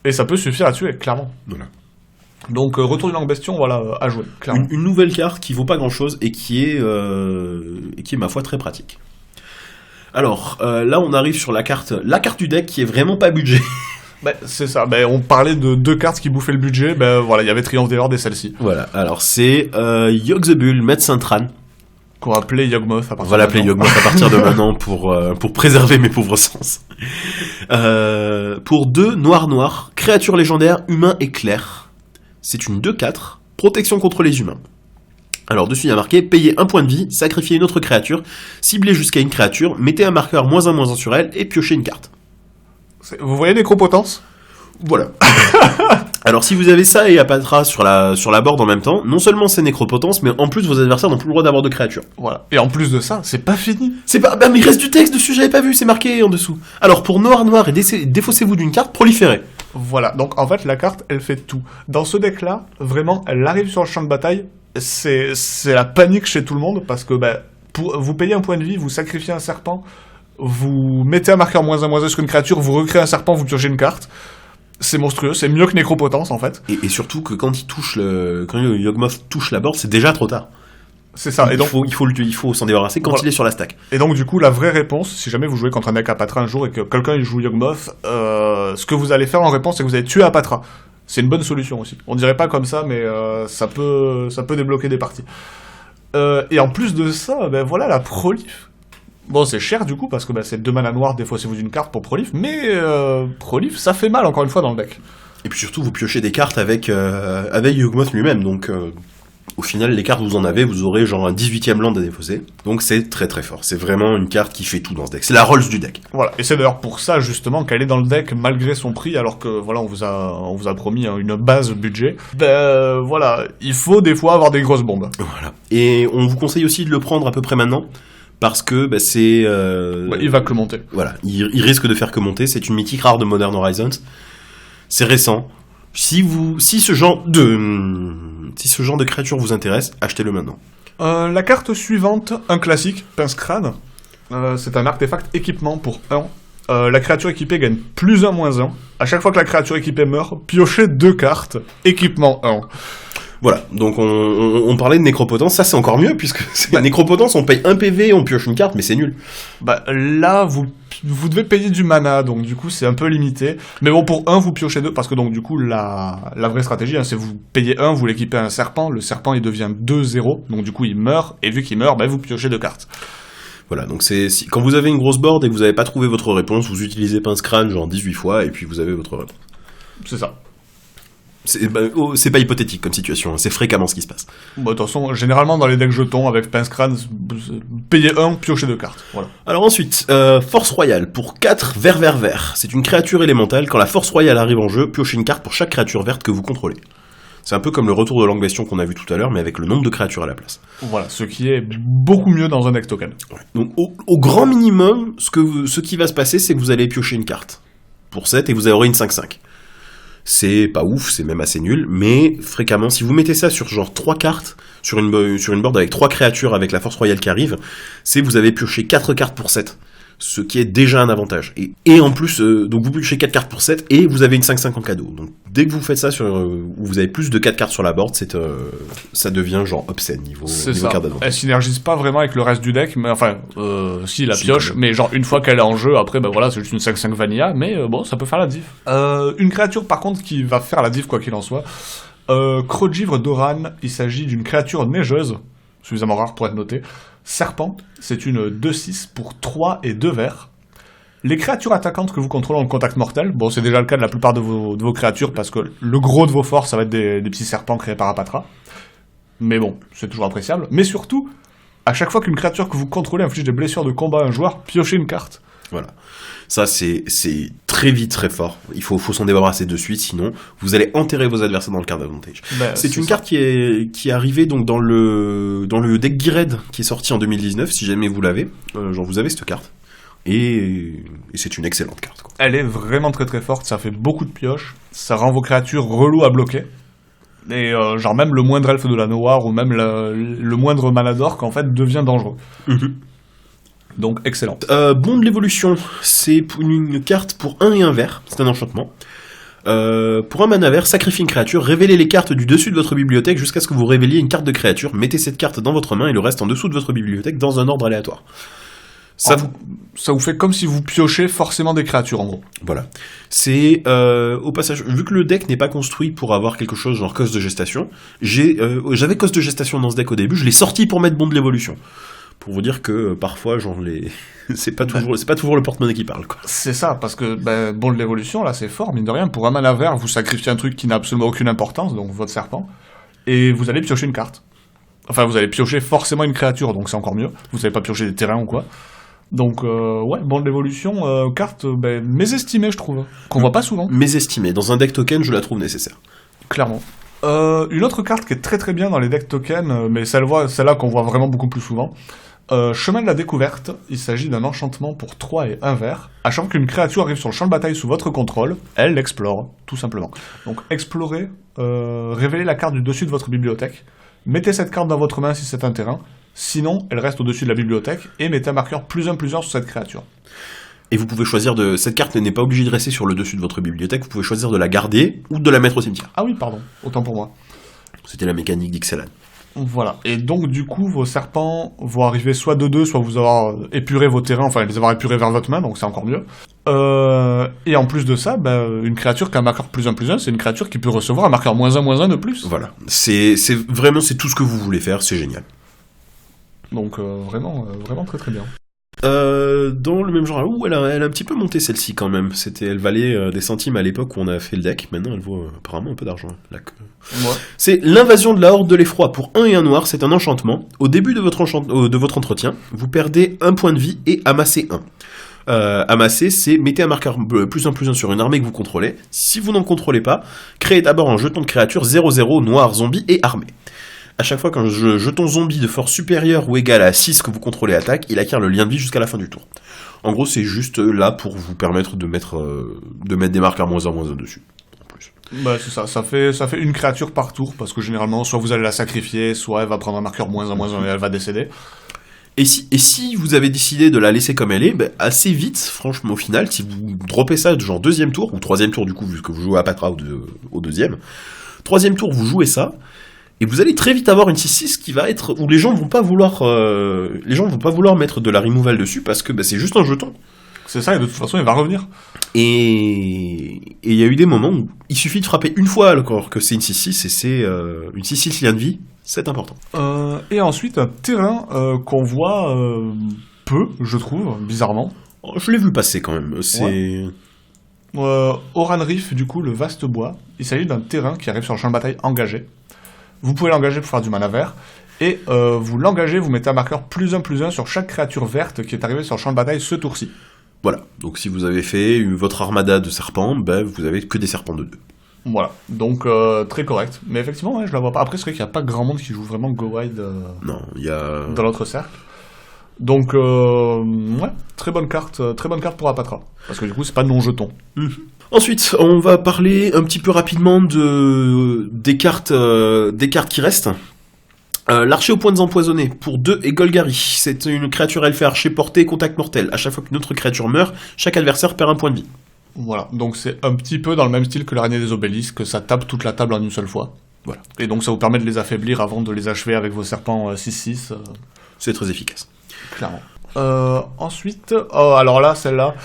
Et ça peut suffire à tuer, clairement. Voilà. Donc Retour du Langue Bestion, voilà, à jouer, clairement. Une nouvelle carte qui vaut pas grand-chose et qui est ma foi très pratique. Alors, là on arrive sur la carte du deck qui est vraiment pas budget. C'est ça, on parlait de 2 cartes qui bouffaient le budget, voilà, il y avait Triomphe des Hordes et celle-ci. Voilà, alors c'est Yogg the Bull, Médecin Tran. Qu'on va appeler Yawgmoth à partir de maintenant. On va l'appeler Yawgmoth à partir de maintenant pour préserver mes pauvres sens. Pour 2 noir, créature légendaire, humain éclair. C'est une 2/4, protection contre les humains. Alors dessus il y a marqué, payez 1 point de vie, sacrifiez une autre créature, ciblez jusqu'à une créature, mettez un marqueur -1/-1 sur elle et piochez une carte. Vous voyez Nécropotence ? Voilà. Alors si vous avez ça et Apatra sur la board en même temps, non seulement c'est Nécropotence, mais en plus vos adversaires n'ont plus le droit d'avoir de créatures. Voilà. Et en plus de ça, c'est pas fini. Mais il reste du texte dessus, j'avais pas vu, c'est marqué en dessous. Alors pour noir et défaussez-vous d'une carte, proliférez. Voilà, donc en fait la carte elle fait tout. Dans ce deck là, vraiment, elle arrive sur le champ de bataille, c'est la panique chez tout le monde parce que vous payez 1 point de vie, vous sacrifiez un serpent, vous mettez un marqueur -1/-1 sur une créature, vous recréez un serpent, vous piochez une carte. C'est monstrueux, c'est mieux que Nécropotence en fait. Et surtout que quand le Yawgmoth touche la board, c'est déjà trop tard. C'est ça. Et donc il faut s'en débarrasser quand il est sur la stack. Et donc du coup la vraie réponse, si jamais vous jouez contre un deck Apatra un jour et que quelqu'un il joue Yawgmoth, ce que vous allez faire en réponse c'est que vous allez tuer Apatra. C'est une bonne solution aussi. On dirait pas comme ça, mais ça peut débloquer des parties. Et en plus de ça, voilà la prolif. Bon, c'est cher du coup, parce que c'est 2 mana noirs, défaussez-vous d'une carte pour prolif, mais prolif, ça fait mal encore une fois dans le deck. Et puis surtout, vous piochez des cartes avec Yawgmoth lui-même, donc au final, les cartes vous en avez, vous aurez genre un 18ème land à défausser, donc c'est très très fort. C'est vraiment une carte qui fait tout dans ce deck, c'est la Rolls du deck. Voilà, et c'est d'ailleurs pour ça justement qu'elle est dans le deck malgré son prix, alors que voilà, on vous a promis une base budget. Voilà, il faut des fois avoir des grosses bombes. Voilà, et on vous conseille aussi de le prendre à peu près maintenant. Parce que c'est... il va que monter. Voilà, il risque de faire que monter. C'est une mythique rare de Modern Horizons. C'est récent. Si ce genre de créature vous intéresse, achetez-le maintenant. La carte suivante, un classique, Pince-Crâne. C'est un artefact équipement pour 1. La créature équipée gagne +1, -1. À chaque fois que la créature équipée meurt, piochez 2 cartes. Équipement 1. Voilà, donc on parlait de nécropotence, ça c'est encore mieux, puisque nécropotence, on paye 1 PV, on pioche une carte, mais c'est nul. Là, vous devez payer du mana, donc du coup c'est un peu limité. Mais bon, pour 1, vous piochez 2, parce que donc du coup, la vraie stratégie, c'est vous payez 1, vous l'équipez à un serpent, le serpent il devient 2-0, donc du coup il meurt, et vu qu'il meurt, vous piochez 2 cartes. Voilà, donc quand vous avez une grosse board et que vous n'avez pas trouvé votre réponse, vous utilisez Pince-Crâne genre 18 fois, et puis vous avez votre réponse. C'est ça. C'est pas hypothétique comme situation, c'est fréquemment ce qui se passe. De toute façon, généralement dans les decks jetons, avec Pince-Crâne, payez 1, piochez 2 cartes. Voilà. Alors ensuite, Force Royale, pour 4 vert. C'est une créature élémentale, quand la Force Royale arrive en jeu, piochez une carte pour chaque créature verte que vous contrôlez. C'est un peu comme le retour de Langue-Bestion qu'on a vu tout à l'heure, mais avec le nombre de créatures à la place. Voilà, ce qui est beaucoup mieux dans un deck token. Ouais. Donc au grand minimum, ce qui va se passer, c'est que vous allez piocher une carte pour 7 et vous aurez une 5-5. C'est pas ouf, c'est même assez nul, mais fréquemment, si vous mettez ça sur genre 3 cartes, sur une board avec 3 créatures avec la Force Royale qui arrive, c'est vous avez pioché 4 cartes pour 7. Ce qui est déjà un avantage. Et en plus, donc vous piochez 4 cartes pour 7 et vous avez une 5-5 en cadeau. Donc dès que vous faites ça, où vous avez plus de 4 cartes sur la board, ça devient genre obscène niveau carte d'avantage. Elle synergise pas vraiment avec le reste du deck, mais enfin, si la pioche, mais genre une fois qu'elle est en jeu, après c'est juste une 5-5 vanilla, mais ça peut faire la diff. Une créature par contre qui va faire la diff quoi qu'il en soit, Crogivre d'Oran, il s'agit d'une créature neigeuse, suffisamment rare pour être notée. Serpent, c'est une 2-6 pour 3 et 2 verts. Les créatures attaquantes que vous contrôlez ont le contact mortel. Bon, c'est déjà le cas de la plupart de vos créatures, parce que le gros de vos forces, ça va être des petits serpents créés par Apatra. Mais bon, c'est toujours appréciable. Mais surtout, à chaque fois qu'une créature que vous contrôlez inflige des blessures de combat à un joueur, piochez une carte. Voilà. Ça, c'est très vite, très fort. Il faut s'en débarrasser de suite, sinon vous allez enterrer vos adversaires dans le card advantage. C'est une carte qui est arrivée donc dans le deck Geared qui est sorti en 2019, si jamais vous l'avez. Vous avez cette carte. Et c'est une excellente carte, quoi. Elle est vraiment très très forte, ça fait beaucoup de pioches, ça rend vos créatures reloues à bloquer. Et même le moindre elfe de la Noire ou même le moindre Malador qu'en fait devient dangereux. Donc, excellente. Bon de l'évolution, c'est une carte pour 1 et 1 vert, c'est un enchantement. Pour un mana vert, sacrifiez une créature, révélez les cartes du dessus de votre bibliothèque jusqu'à ce que vous révéliez une carte de créature, mettez cette carte dans votre main et le reste en dessous de votre bibliothèque dans un ordre aléatoire. Ça vous fait comme si vous piochez forcément des créatures, en gros. Voilà. C'est, au passage, vu que le deck n'est pas construit pour avoir quelque chose genre coste de gestation, j'avais coste de gestation dans ce deck au début, je l'ai sorti pour mettre bon de l'évolution. Pour vous dire que parfois, c'est pas toujours le porte-monnaie qui parle, quoi. C'est ça, parce que bon de l'évolution, là, c'est fort, mine de rien. Pour un mana vert, vous sacrifiez un truc qui n'a absolument aucune importance, donc votre serpent, et vous allez piocher une carte. Enfin, vous allez piocher forcément une créature, donc c'est encore mieux. Vous n'allez pas piocher des terrains ou quoi. Donc, bon de l'évolution, carte mésestimée, je trouve, qu'on voit pas souvent. Mésestimée. Dans un deck token, je la trouve nécessaire. Clairement. Une autre carte qui est très très bien dans les decks tokens, mais celle-là qu'on voit vraiment beaucoup plus souvent. Chemin de la découverte, il s'agit d'un enchantement pour 3 et 1 vert. À chaque fois qu'une créature arrive sur le champ de bataille sous votre contrôle, elle l'explore, tout simplement. Donc explorez, révélez la carte du dessus de votre bibliothèque, mettez cette carte dans votre main si c'est un terrain, sinon elle reste au-dessus de la bibliothèque, et mettez un marqueur +1/+1 sur cette créature. Et vous pouvez choisir cette carte n'est pas obligée de rester sur le dessus de votre bibliothèque, vous pouvez choisir de la garder ou de la mettre au cimetière. Ah oui, pardon, autant pour moi. C'était la mécanique d'Ixalan. Voilà, et donc du coup, vos serpents vont arriver soit de 2, soit vous avoir épuré vos terrains, enfin les avoir épurés vers votre main, donc c'est encore mieux. Et en plus de ça, une créature qui a un marqueur +1/+1, c'est une créature qui peut recevoir un marqueur -1/-1 de plus. Voilà, c'est tout ce que vous voulez faire, c'est génial. Donc vraiment très très bien. Dans le même genre, elle a un petit peu monté celle-ci quand même. Elle valait des centimes à l'époque où on a fait le deck. Maintenant, elle vaut apparemment un peu d'argent. C'est l'invasion de la Horde de l'Effroi pour 1 et 1 noir. C'est un enchantement. Au début de votre entretien, vous perdez 1 point de vie et amassez 1. Amasser, c'est mettez un marqueur +1/+1 sur une armée que vous contrôlez. Si vous n'en contrôlez pas, créez d'abord un jeton de créature 0/0 noir, zombie et armée. À chaque fois qu'un jeton zombie de force supérieure ou égale à 6 que vous contrôlez attaque, il acquiert le lien de vie jusqu'à la fin du tour. En gros, c'est juste là pour vous permettre de mettre des marqueurs -1/-1 dessus. En plus. Bah c'est ça, ça fait une créature par tour, parce que généralement, soit vous allez la sacrifier, soit elle va prendre un marqueur -1/-1 et elle va décéder. Et si vous avez décidé de la laisser comme elle est, ben, assez vite, franchement, au final, si vous droppez ça genre deuxième tour, ou troisième tour du coup, vu que vous jouez à Patra au deuxième, troisième tour, vous jouez ça, et vous allez très vite avoir une 6-6 qui va être, où les gens vont pas vouloir mettre de la removal dessus, parce que ben, c'est juste un jeton. C'est ça, et de toute façon, il va revenir. Et il y a eu des moments où il suffit de frapper une fois alors que c'est une 6-6, et c'est une 6-6 lien de vie, c'est important. Et ensuite, un terrain qu'on voit peu, je trouve, bizarrement. Je l'ai vu passer quand même, c'est... Oran Reef, du coup, le vaste bois. Il s'agit d'un terrain qui arrive sur le champ de bataille engagé. Vous pouvez l'engager pour faire du mana vert. Et vous l'engagez, vous mettez un marqueur +1/+1 sur chaque créature verte qui est arrivée sur le champ de bataille ce tour-ci. Voilà, donc si vous avez fait votre armada de serpents, ben vous avez que des serpents de 2. Voilà, donc très correct. Mais effectivement, ouais, je la vois pas. Après, c'est vrai qu'il n'y a pas grand monde qui joue vraiment Go Wild Non, il y a... dans l'autre cercle. Donc, ouais, très bonne carte pour Apatra. Parce que du coup, c'est pas non-jeton. Ensuite, on va parler un petit peu rapidement des cartes qui restent. L'archer aux pointes empoisonnées, pour 2 et Golgari. C'est une créature elfée archer portée, contact mortel. À chaque fois qu'une autre créature meurt, chaque adversaire perd un point de vie. Voilà, donc c'est un petit peu dans le même style que l'araignée des obélisques, ça tape toute la table en une seule fois. Voilà. Et donc ça vous permet de les affaiblir avant de les achever avec vos serpents 6-6. C'est très efficace. Clairement. Ensuite, alors là, celle-là...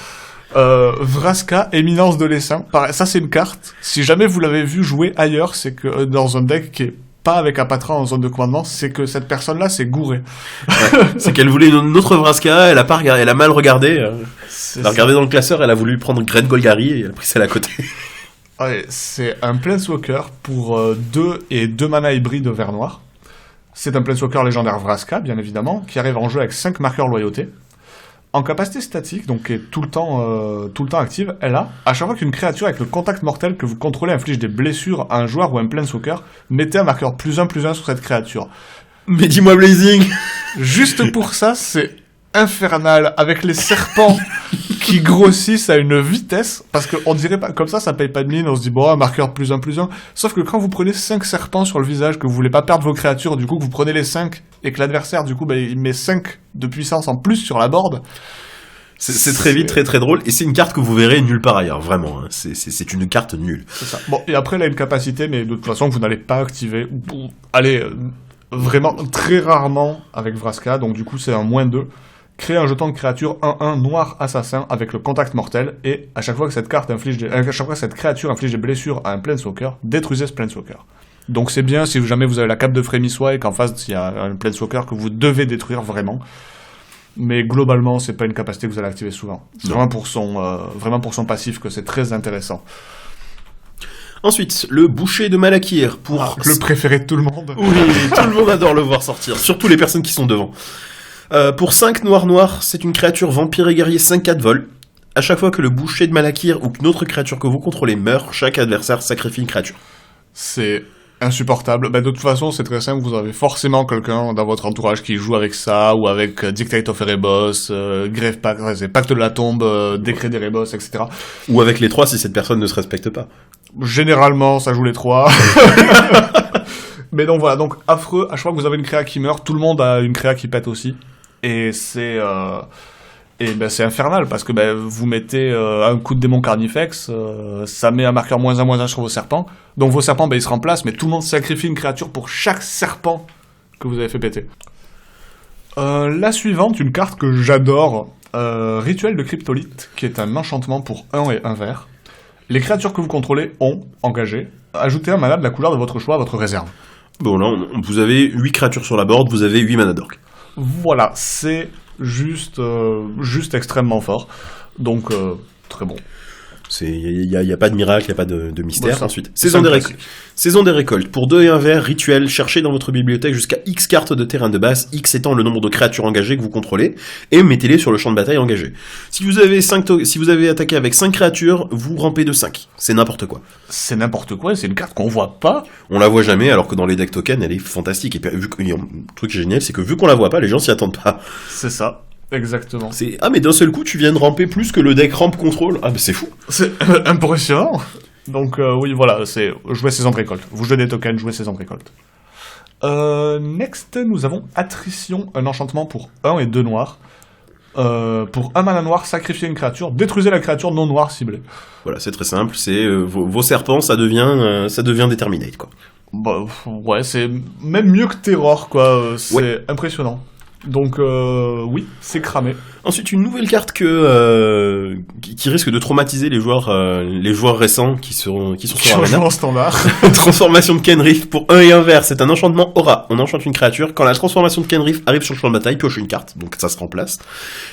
Vraska, éminence de l'essaim. Pareil, ça c'est une carte. Si jamais vous l'avez vu jouer ailleurs, c'est que dans un deck qui est pas avec Apatra en zone de commandement, c'est que cette personne-là s'est gourée. Ouais, c'est qu'elle voulait une autre Vraska, elle a mal regardé. Elle a regardé dans le classeur, elle a voulu prendre Great Golgari et elle a pris celle à côté. Ouais, c'est un Planeswalker pour 2 et 2 mana hybrides vert noir. C'est un Planeswalker légendaire Vraska, bien évidemment, qui arrive en jeu avec 5 marqueurs loyauté. En capacité statique, donc qui est tout le temps active, elle a, à chaque fois qu'une créature avec le contact mortel que vous contrôlez inflige des blessures à un joueur ou à un Planeswalker, mettez un marqueur +1/+1 sur cette créature. Mais dis-moi Blazing. Juste pour ça, c'est infernal, avec les serpents qui grossissent à une vitesse, parce qu'on dirait pas, comme ça paye pas de mine, on se dit bon, un marqueur +1/+1, sauf que quand vous prenez 5 serpents sur le visage, que vous voulez pas perdre vos créatures, du coup que vous prenez les 5, et que l'adversaire, du coup, il met 5 de puissance en plus sur la board. C'est très vite, très très drôle, et c'est une carte que vous verrez nulle part ailleurs, vraiment, hein. C'est une carte nulle. C'est ça. Bon, et après elle a une capacité, mais de toute façon vous n'allez pas activer, allez, vraiment très rarement avec Vraska, donc du coup c'est un -2. Créer un jeton de créature 1/1 noir assassin avec le contact mortel, et à chaque fois que cette créature inflige des blessures à un Planeswalker, détruisez ce Planeswalker. Donc c'est bien si jamais vous avez la cape de Frémissois et qu'en face il y a un Planeswalker que vous devez détruire vraiment. Mais globalement, c'est pas une capacité que vous allez activer souvent. C'est vraiment pour son passif que c'est très intéressant. Ensuite, le boucher de Malakir pour... le préféré de tout le monde. Oui, tout le monde adore le voir sortir, surtout les personnes qui sont devant. Pour 5 noirs, c'est une créature vampire et guerrier 5/4 vol. À chaque fois que le boucher de Malakir ou qu'une autre créature que vous contrôlez meurt, chaque adversaire sacrifie une créature. C'est insupportable. De toute façon, c'est très simple, vous avez forcément quelqu'un dans votre entourage qui joue avec ça, ou avec Dictate of Erebos, Grave Pact, c'est Pacte de la Tombe, Décret d'Erebos, etc. Ou avec les 3 si cette personne ne se respecte pas. Généralement, ça joue les 3. Mais donc voilà, donc affreux, à chaque fois que vous avez une créa qui meurt, tout le monde a une créa qui pète aussi. Et c'est infernal, parce que vous mettez un coup de démon Carnifex, ça met un marqueur -1/-1 sur vos serpents, donc vos serpents ils se remplacent, mais tout le monde sacrifie une créature pour chaque serpent que vous avez fait péter. La suivante, une carte que j'adore, Rituel de Cryptolith, qui est un enchantement pour 1 et 1 vert. Les créatures que vous contrôlez ont, engagé, ajouté un mana de la couleur de votre choix à votre réserve. Bon là, vous avez 8 créatures sur la board, vous avez 8 mana d'orque. Voilà, c'est juste extrêmement fort. Donc, très bon. Il y a pas de miracle, il y a pas de mystère. Bon, Ensuite, saison des récoltes. Pour 2 et 1 vert, rituel, cherchez dans votre bibliothèque jusqu'à X cartes de terrain de base, X étant le nombre de créatures engagées que vous contrôlez, et mettez-les sur le champ de bataille engagé. Si vous avez attaqué avec 5 créatures, vous rampez de 5. C'est n'importe quoi. C'est n'importe quoi, c'est une carte qu'on voit pas. On la voit jamais, alors que dans les decks tokens, elle est fantastique. Et le truc génial, c'est que vu qu'on la voit pas, les gens s'y attendent pas. C'est ça. Exactement. Mais d'un seul coup, tu viens de ramper plus que le deck ramp contrôle. Ah, c'est fou. C'est impressionnant. Donc oui, voilà, c'est jouer saison de récolte. Vous jouez des tokens, jouez saison de récolte. Next, nous avons Attrition, un enchantement pour 1 et 2 noirs. Pour 1 mana noir, sacrifiez une créature, détruisez la créature non noire ciblée. Voilà, c'est très simple, c'est vos serpents, ça devient Determinate, quoi. Bah, ouais, c'est même mieux que Terror, quoi. C'est impressionnant. Donc, oui, c'est cramé. Ensuite, une nouvelle carte qui risque de traumatiser les joueurs récents qui sont sur Arena. En standard. Transformation de Kenrith pour 1 et 1 vert, c'est un enchantement aura. On enchante une créature. Quand la transformation de Kenrith arrive sur le champ de bataille, pioche une carte, donc ça se remplace.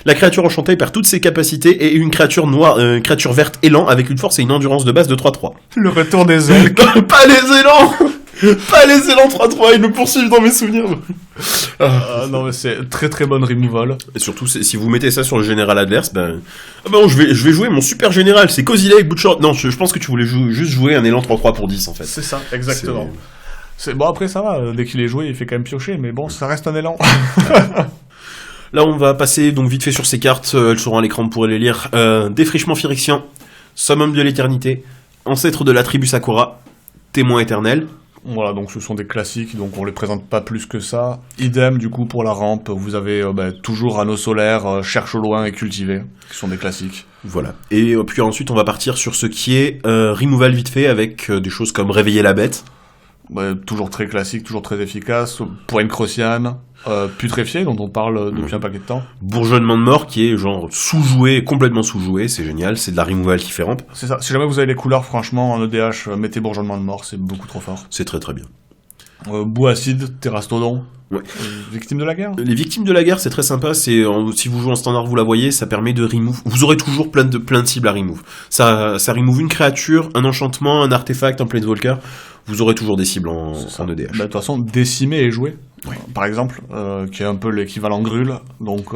La créature enchantée perd toutes ses capacités et une créature noire, créature verte élan avec une force et une endurance de base de 3-3. Le retour des ailes. Pas les élans. Pas les élans 3-3, ils me poursuivent dans mes souvenirs. Non mais c'est très très bonne removal. Et surtout, si vous mettez ça sur le général adverse, je vais jouer mon super général, c'est Cozy Lake, Butcher. Non, je pense que tu voulais juste jouer un élan 3-3 pour 10 en fait. C'est ça, exactement. Bon après ça va, dès qu'il est joué, il fait quand même piocher, mais bon, ça reste un élan. Là, on va passer donc vite fait sur ces cartes, elles seront à l'écran, vous pourrez les lire. Défrichement Phyrexian, Summum de l'éternité, Ancêtre de la tribu Sakura, Témoin éternel. Voilà, donc ce sont des classiques, donc on les présente pas plus que ça. Idem, du coup, pour la rampe, vous avez toujours Anneau Solaire, Cherche au loin et Cultiver, qui sont des classiques. Voilà. Et puis ensuite, on va partir sur ce qui est removal vite fait, avec des choses comme Réveiller la bête. Toujours très classique, toujours très efficace. Poigne Crociane, Putréfié, dont on parle depuis un paquet de temps. Bourgeonnement de mort, qui est genre sous-joué, complètement sous-joué, c'est génial, c'est de la removal qui fait rampe. C'est ça, si jamais vous avez les couleurs, franchement, en EDH, mettez Bourgeonnement de mort, c'est beaucoup trop fort. C'est très très bien. Boue acide, Terrastodon. Ouais. Victimes de la guerre. Les victimes de la guerre, c'est très sympa. Si vous jouez en standard, vous la voyez, ça permet de remove. Vous aurez toujours plein de cibles à remove. Ça remove une créature, un enchantement, un artefact, un planeswalker. Vous aurez toujours des cibles en EDH. De toute façon, décimer et jouer. Ouais. Par exemple, qui est un peu l'équivalent Grul. Donc,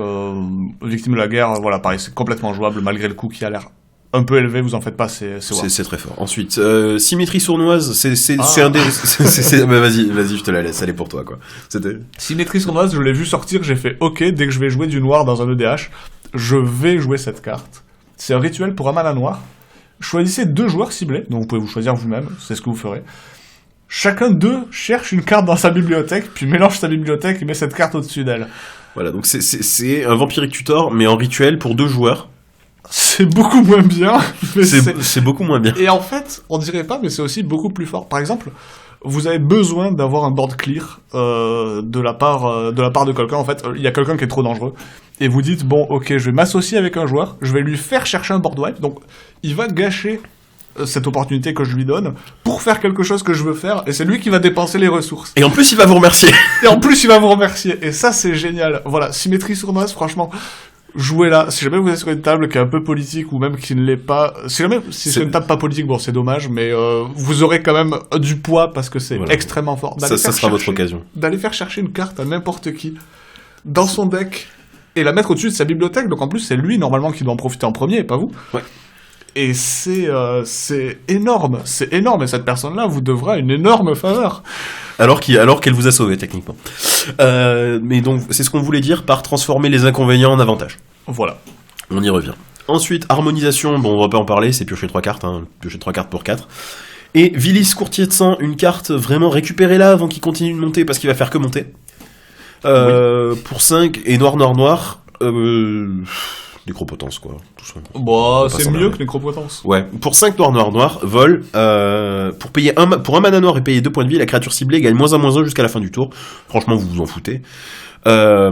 victime de la guerre, voilà, pareil, c'est complètement jouable malgré le coût qui a l'air un peu élevé, vous en faites pas, c'est très fort. Ensuite, symétrie sournoise, c'est un des... vas-y, je te la laisse, elle est pour toi, quoi. Symétrie sournoise, je l'ai vu sortir, j'ai fait OK, dès que je vais jouer du noir dans un EDH, je vais jouer cette carte. C'est un rituel pour un mana noir. Choisissez 2 joueurs ciblés, donc vous pouvez vous choisir vous-même, c'est ce que vous ferez. Chacun d'eux cherche une carte dans sa bibliothèque, puis mélange sa bibliothèque et met cette carte au-dessus d'elle. Voilà, donc c'est un Vampiric Tutor, mais en rituel pour 2 joueurs. C'est beaucoup moins bien. C'est beaucoup moins bien. Et en fait, on dirait pas, mais c'est aussi beaucoup plus fort. Par exemple, vous avez besoin d'avoir un board clear de la part de quelqu'un. En fait, il y a quelqu'un qui est trop dangereux. Et vous dites, bon, ok, je vais m'associer avec un joueur, je vais lui faire chercher un board wipe. Donc, il va gâcher cette opportunité que je lui donne pour faire quelque chose que je veux faire. Et c'est lui qui va dépenser les ressources. Et en plus, il va vous remercier. Et ça, c'est génial. Voilà, symétrie sournoise, franchement... Jouez-la, si jamais vous êtes sur une table qui est un peu politique ou même qui ne l'est pas, si c'est sur une table pas politique, bon c'est dommage, mais vous aurez quand même du poids parce que c'est extrêmement fort. Ça sera votre occasion. D'aller faire chercher une carte à n'importe qui dans son deck et la mettre au-dessus de sa bibliothèque, donc en plus c'est lui normalement qui doit en profiter en premier et pas vous. Ouais. Et c'est énorme, et cette personne-là vous devra une énorme faveur. Alors qu'elle vous a sauvé, techniquement. Mais donc, c'est ce qu'on voulait dire par transformer les inconvénients en avantages. Voilà. On y revient. Ensuite, harmonisation, bon, on va pas en parler, c'est piocher 3 cartes, piocher 3 cartes pour 4. Et Vilis, courtier de sang, une carte, vraiment, récupérez-la avant qu'il continue de monter, parce qu'il va faire que monter. Pour 5, et noir, Nécropotence, quoi. Tout ça. Bah, c'est mieux que Nécropotence. Ouais. Pour 5 noir, vol, pour un mana noir et payer 2 points de vie, la créature ciblée gagne -1/-1 jusqu'à la fin du tour. Franchement, vous vous en foutez. À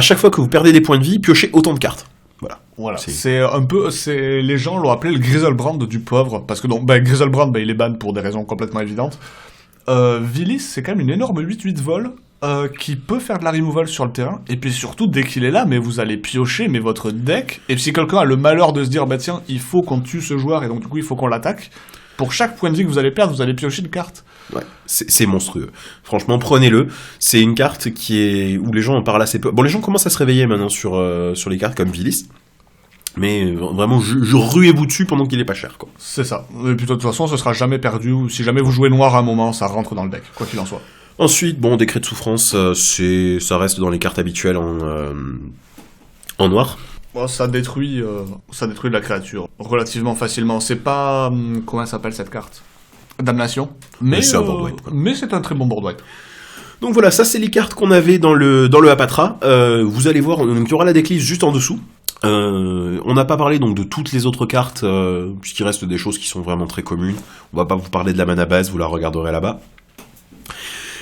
chaque fois que vous perdez des points de vie, piochez autant de cartes. Voilà. C'est un peu, les gens l'ont appelé le Griselbrand du pauvre, parce que Griselbrand, il est ban pour des raisons complètement évidentes. Vilis, c'est quand même une énorme 8/8 vol, qui peut faire de la removal sur le terrain, et puis surtout, dès qu'il est là, mais vous allez piocher votre deck, et si quelqu'un a le malheur de se dire, tiens, il faut qu'on tue ce joueur, et donc du coup, il faut qu'on l'attaque, pour chaque point de vie que vous allez perdre, vous allez piocher une carte. Ouais, c'est monstrueux. Franchement, prenez-le. C'est une carte où les gens en parlent assez peu. Bon, les gens commencent à se réveiller maintenant sur les cartes comme Vilis, mais vraiment, je ruez-vous dessus pendant qu'il est pas cher, quoi. C'est ça. Et puis de toute façon, ce sera jamais perdu, ou si jamais vous jouez noir à un moment, ça rentre dans le deck, quoi qu'il en soit. Ensuite, décret de souffrance, ça reste dans les cartes habituelles en noir. Oh, ça détruit de la créature relativement facilement. C'est pas... comment s'appelle cette carte? Damnation. Mais c'est un board wipe, quoi. Mais c'est un très bon board wipe. Donc voilà, ça c'est les cartes qu'on avait dans le Hapatra. Vous allez voir, donc il y aura la decklist juste en dessous. On n'a pas parlé donc de toutes les autres cartes, puisqu'il reste des choses qui sont vraiment très communes. On va pas vous parler de la mana base, vous la regarderez là-bas.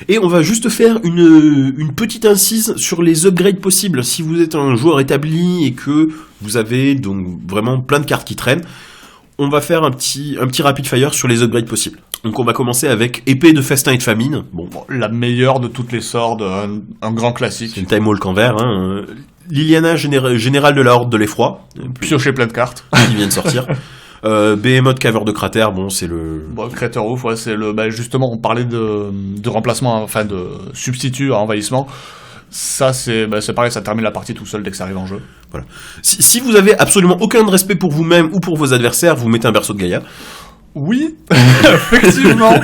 Et on va juste faire une petite incise sur les upgrades possibles. Si vous êtes un joueur établi et que vous avez donc vraiment plein de cartes qui traînent, on va faire un petit rapid fire sur les upgrades possibles. Donc on va commencer avec épée de festin et de famine. Bon, la meilleure de toutes les sorts, un grand classique. C'est une Time Walk en vert. Hein. Liliana, générale de la Horde de l'Effroi. Piocher plein de cartes. Qui vient de sortir. Behemoth, caveur de cratère, bon, c'est le... Bon, Crater Roof, ouais, c'est le... Bah, justement, on parlait de remplacement, enfin, de substitut à envahissement. Ça, c'est pareil, ça termine la partie tout seul dès que ça arrive en jeu. Voilà. Si vous avez absolument aucun respect pour vous-même ou pour vos adversaires, vous mettez un berceau de Gaïa. Oui, effectivement.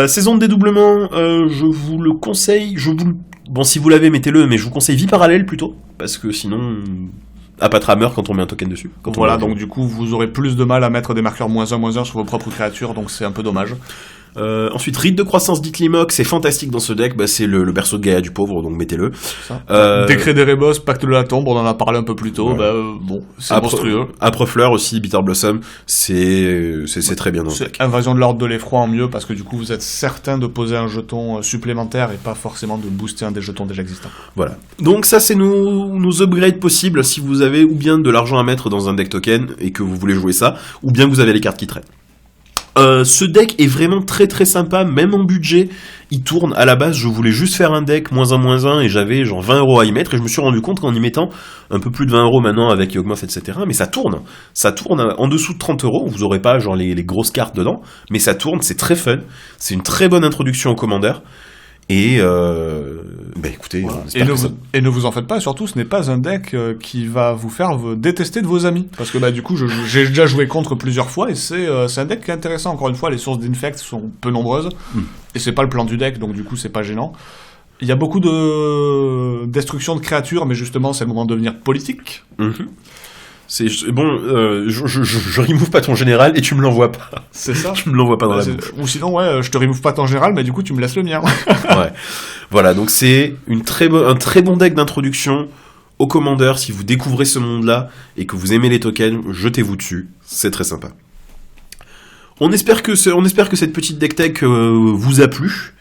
Saison de dédoublement, je vous le conseille, bon, si vous l'avez, mettez-le, mais je vous conseille vie parallèle plutôt, parce que sinon... Apatra meurt quand on met un token dessus. Voilà, donc du coup, vous aurez plus de mal à mettre des marqueurs -1/-1 sur vos propres créatures, donc c'est un peu dommage. Ensuite, rite de croissance d'Itlimok, c'est fantastique dans ce deck, c'est le berceau de Gaïa du pauvre, donc mettez-le. Décret d'Erebos, pacte de la tombe, on en a parlé un peu plus tôt, voilà. Bon, c'est monstrueux. Âpre fleur aussi, Bitter Blossom, c'est très bien dans ce deck. Invasion de l'Horde de l'Effroi en mieux, parce que du coup, vous êtes certain de poser un jeton supplémentaire et pas forcément de booster un des jetons déjà existants. Voilà. Donc ça, c'est nos upgrades possibles si vous avez ou bien de l'argent à mettre dans un deck token et que vous voulez jouer ça, ou bien que vous avez les cartes qui traînent. Ce deck est vraiment très très sympa, même en budget, il tourne. À la base, je voulais juste faire un deck -1/-1 et j'avais genre 20 € à y mettre, et je me suis rendu compte qu'en y mettant un peu plus de 20 € maintenant avec Yawgmoth, etc., mais ça tourne en dessous de 30 €, vous aurez pas genre les grosses cartes dedans, mais ça tourne, c'est très fun, c'est une très bonne introduction au Commander. Et écoutez, voilà. Et ne vous en faites pas, surtout ce n'est pas un deck qui va vous faire détester de vos amis, parce que du coup j'ai déjà joué contre plusieurs fois et c'est un deck qui est intéressant. Encore une fois, les sources d'infect sont peu nombreuses et c'est pas le plan du deck, donc du coup c'est pas gênant. Il y a beaucoup de destruction de créatures, mais justement c'est le moment de devenir politique. Je remove pas ton général et tu me l'envoies pas. C'est ça. Tu me l'envoies pas dans la bouche. Ou sinon, je te remove pas ton général, mais du coup, tu me laisses le mien. Ouais. Voilà, donc c'est un très bon deck d'introduction au Commander. Si vous découvrez ce monde-là et que vous aimez les tokens, jetez-vous dessus. C'est très sympa. On espère que cette petite deck tech vous a plu.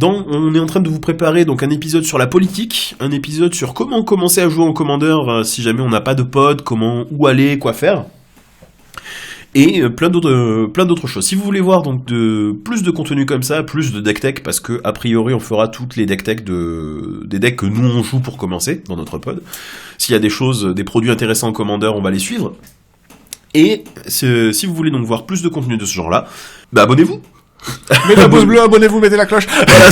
On est en train de vous préparer donc un épisode sur la politique, un épisode sur comment commencer à jouer en Commander si jamais on n'a pas de pod, où aller, quoi faire, et plein d'autres choses. Si vous voulez voir donc plus de contenu comme ça, plus de deck tech, parce que a priori on fera toutes les deck tech des decks que nous on joue pour commencer dans notre pod. S'il y a des produits intéressants en Commander, on va les suivre. Et si vous voulez donc voir plus de contenu de ce genre-là, abonnez-vous. Mettez un pouce bleu, abonnez-vous, mettez la cloche. Voilà,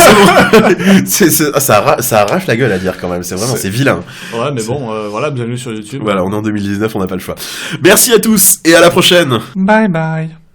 c'est bon. Ça arrache la gueule à dire quand même. C'est vilain. Ouais, mais bon, voilà, bienvenue sur YouTube. Voilà, on est en 2019, on n'a pas le choix. Merci à tous et à la prochaine. Bye bye.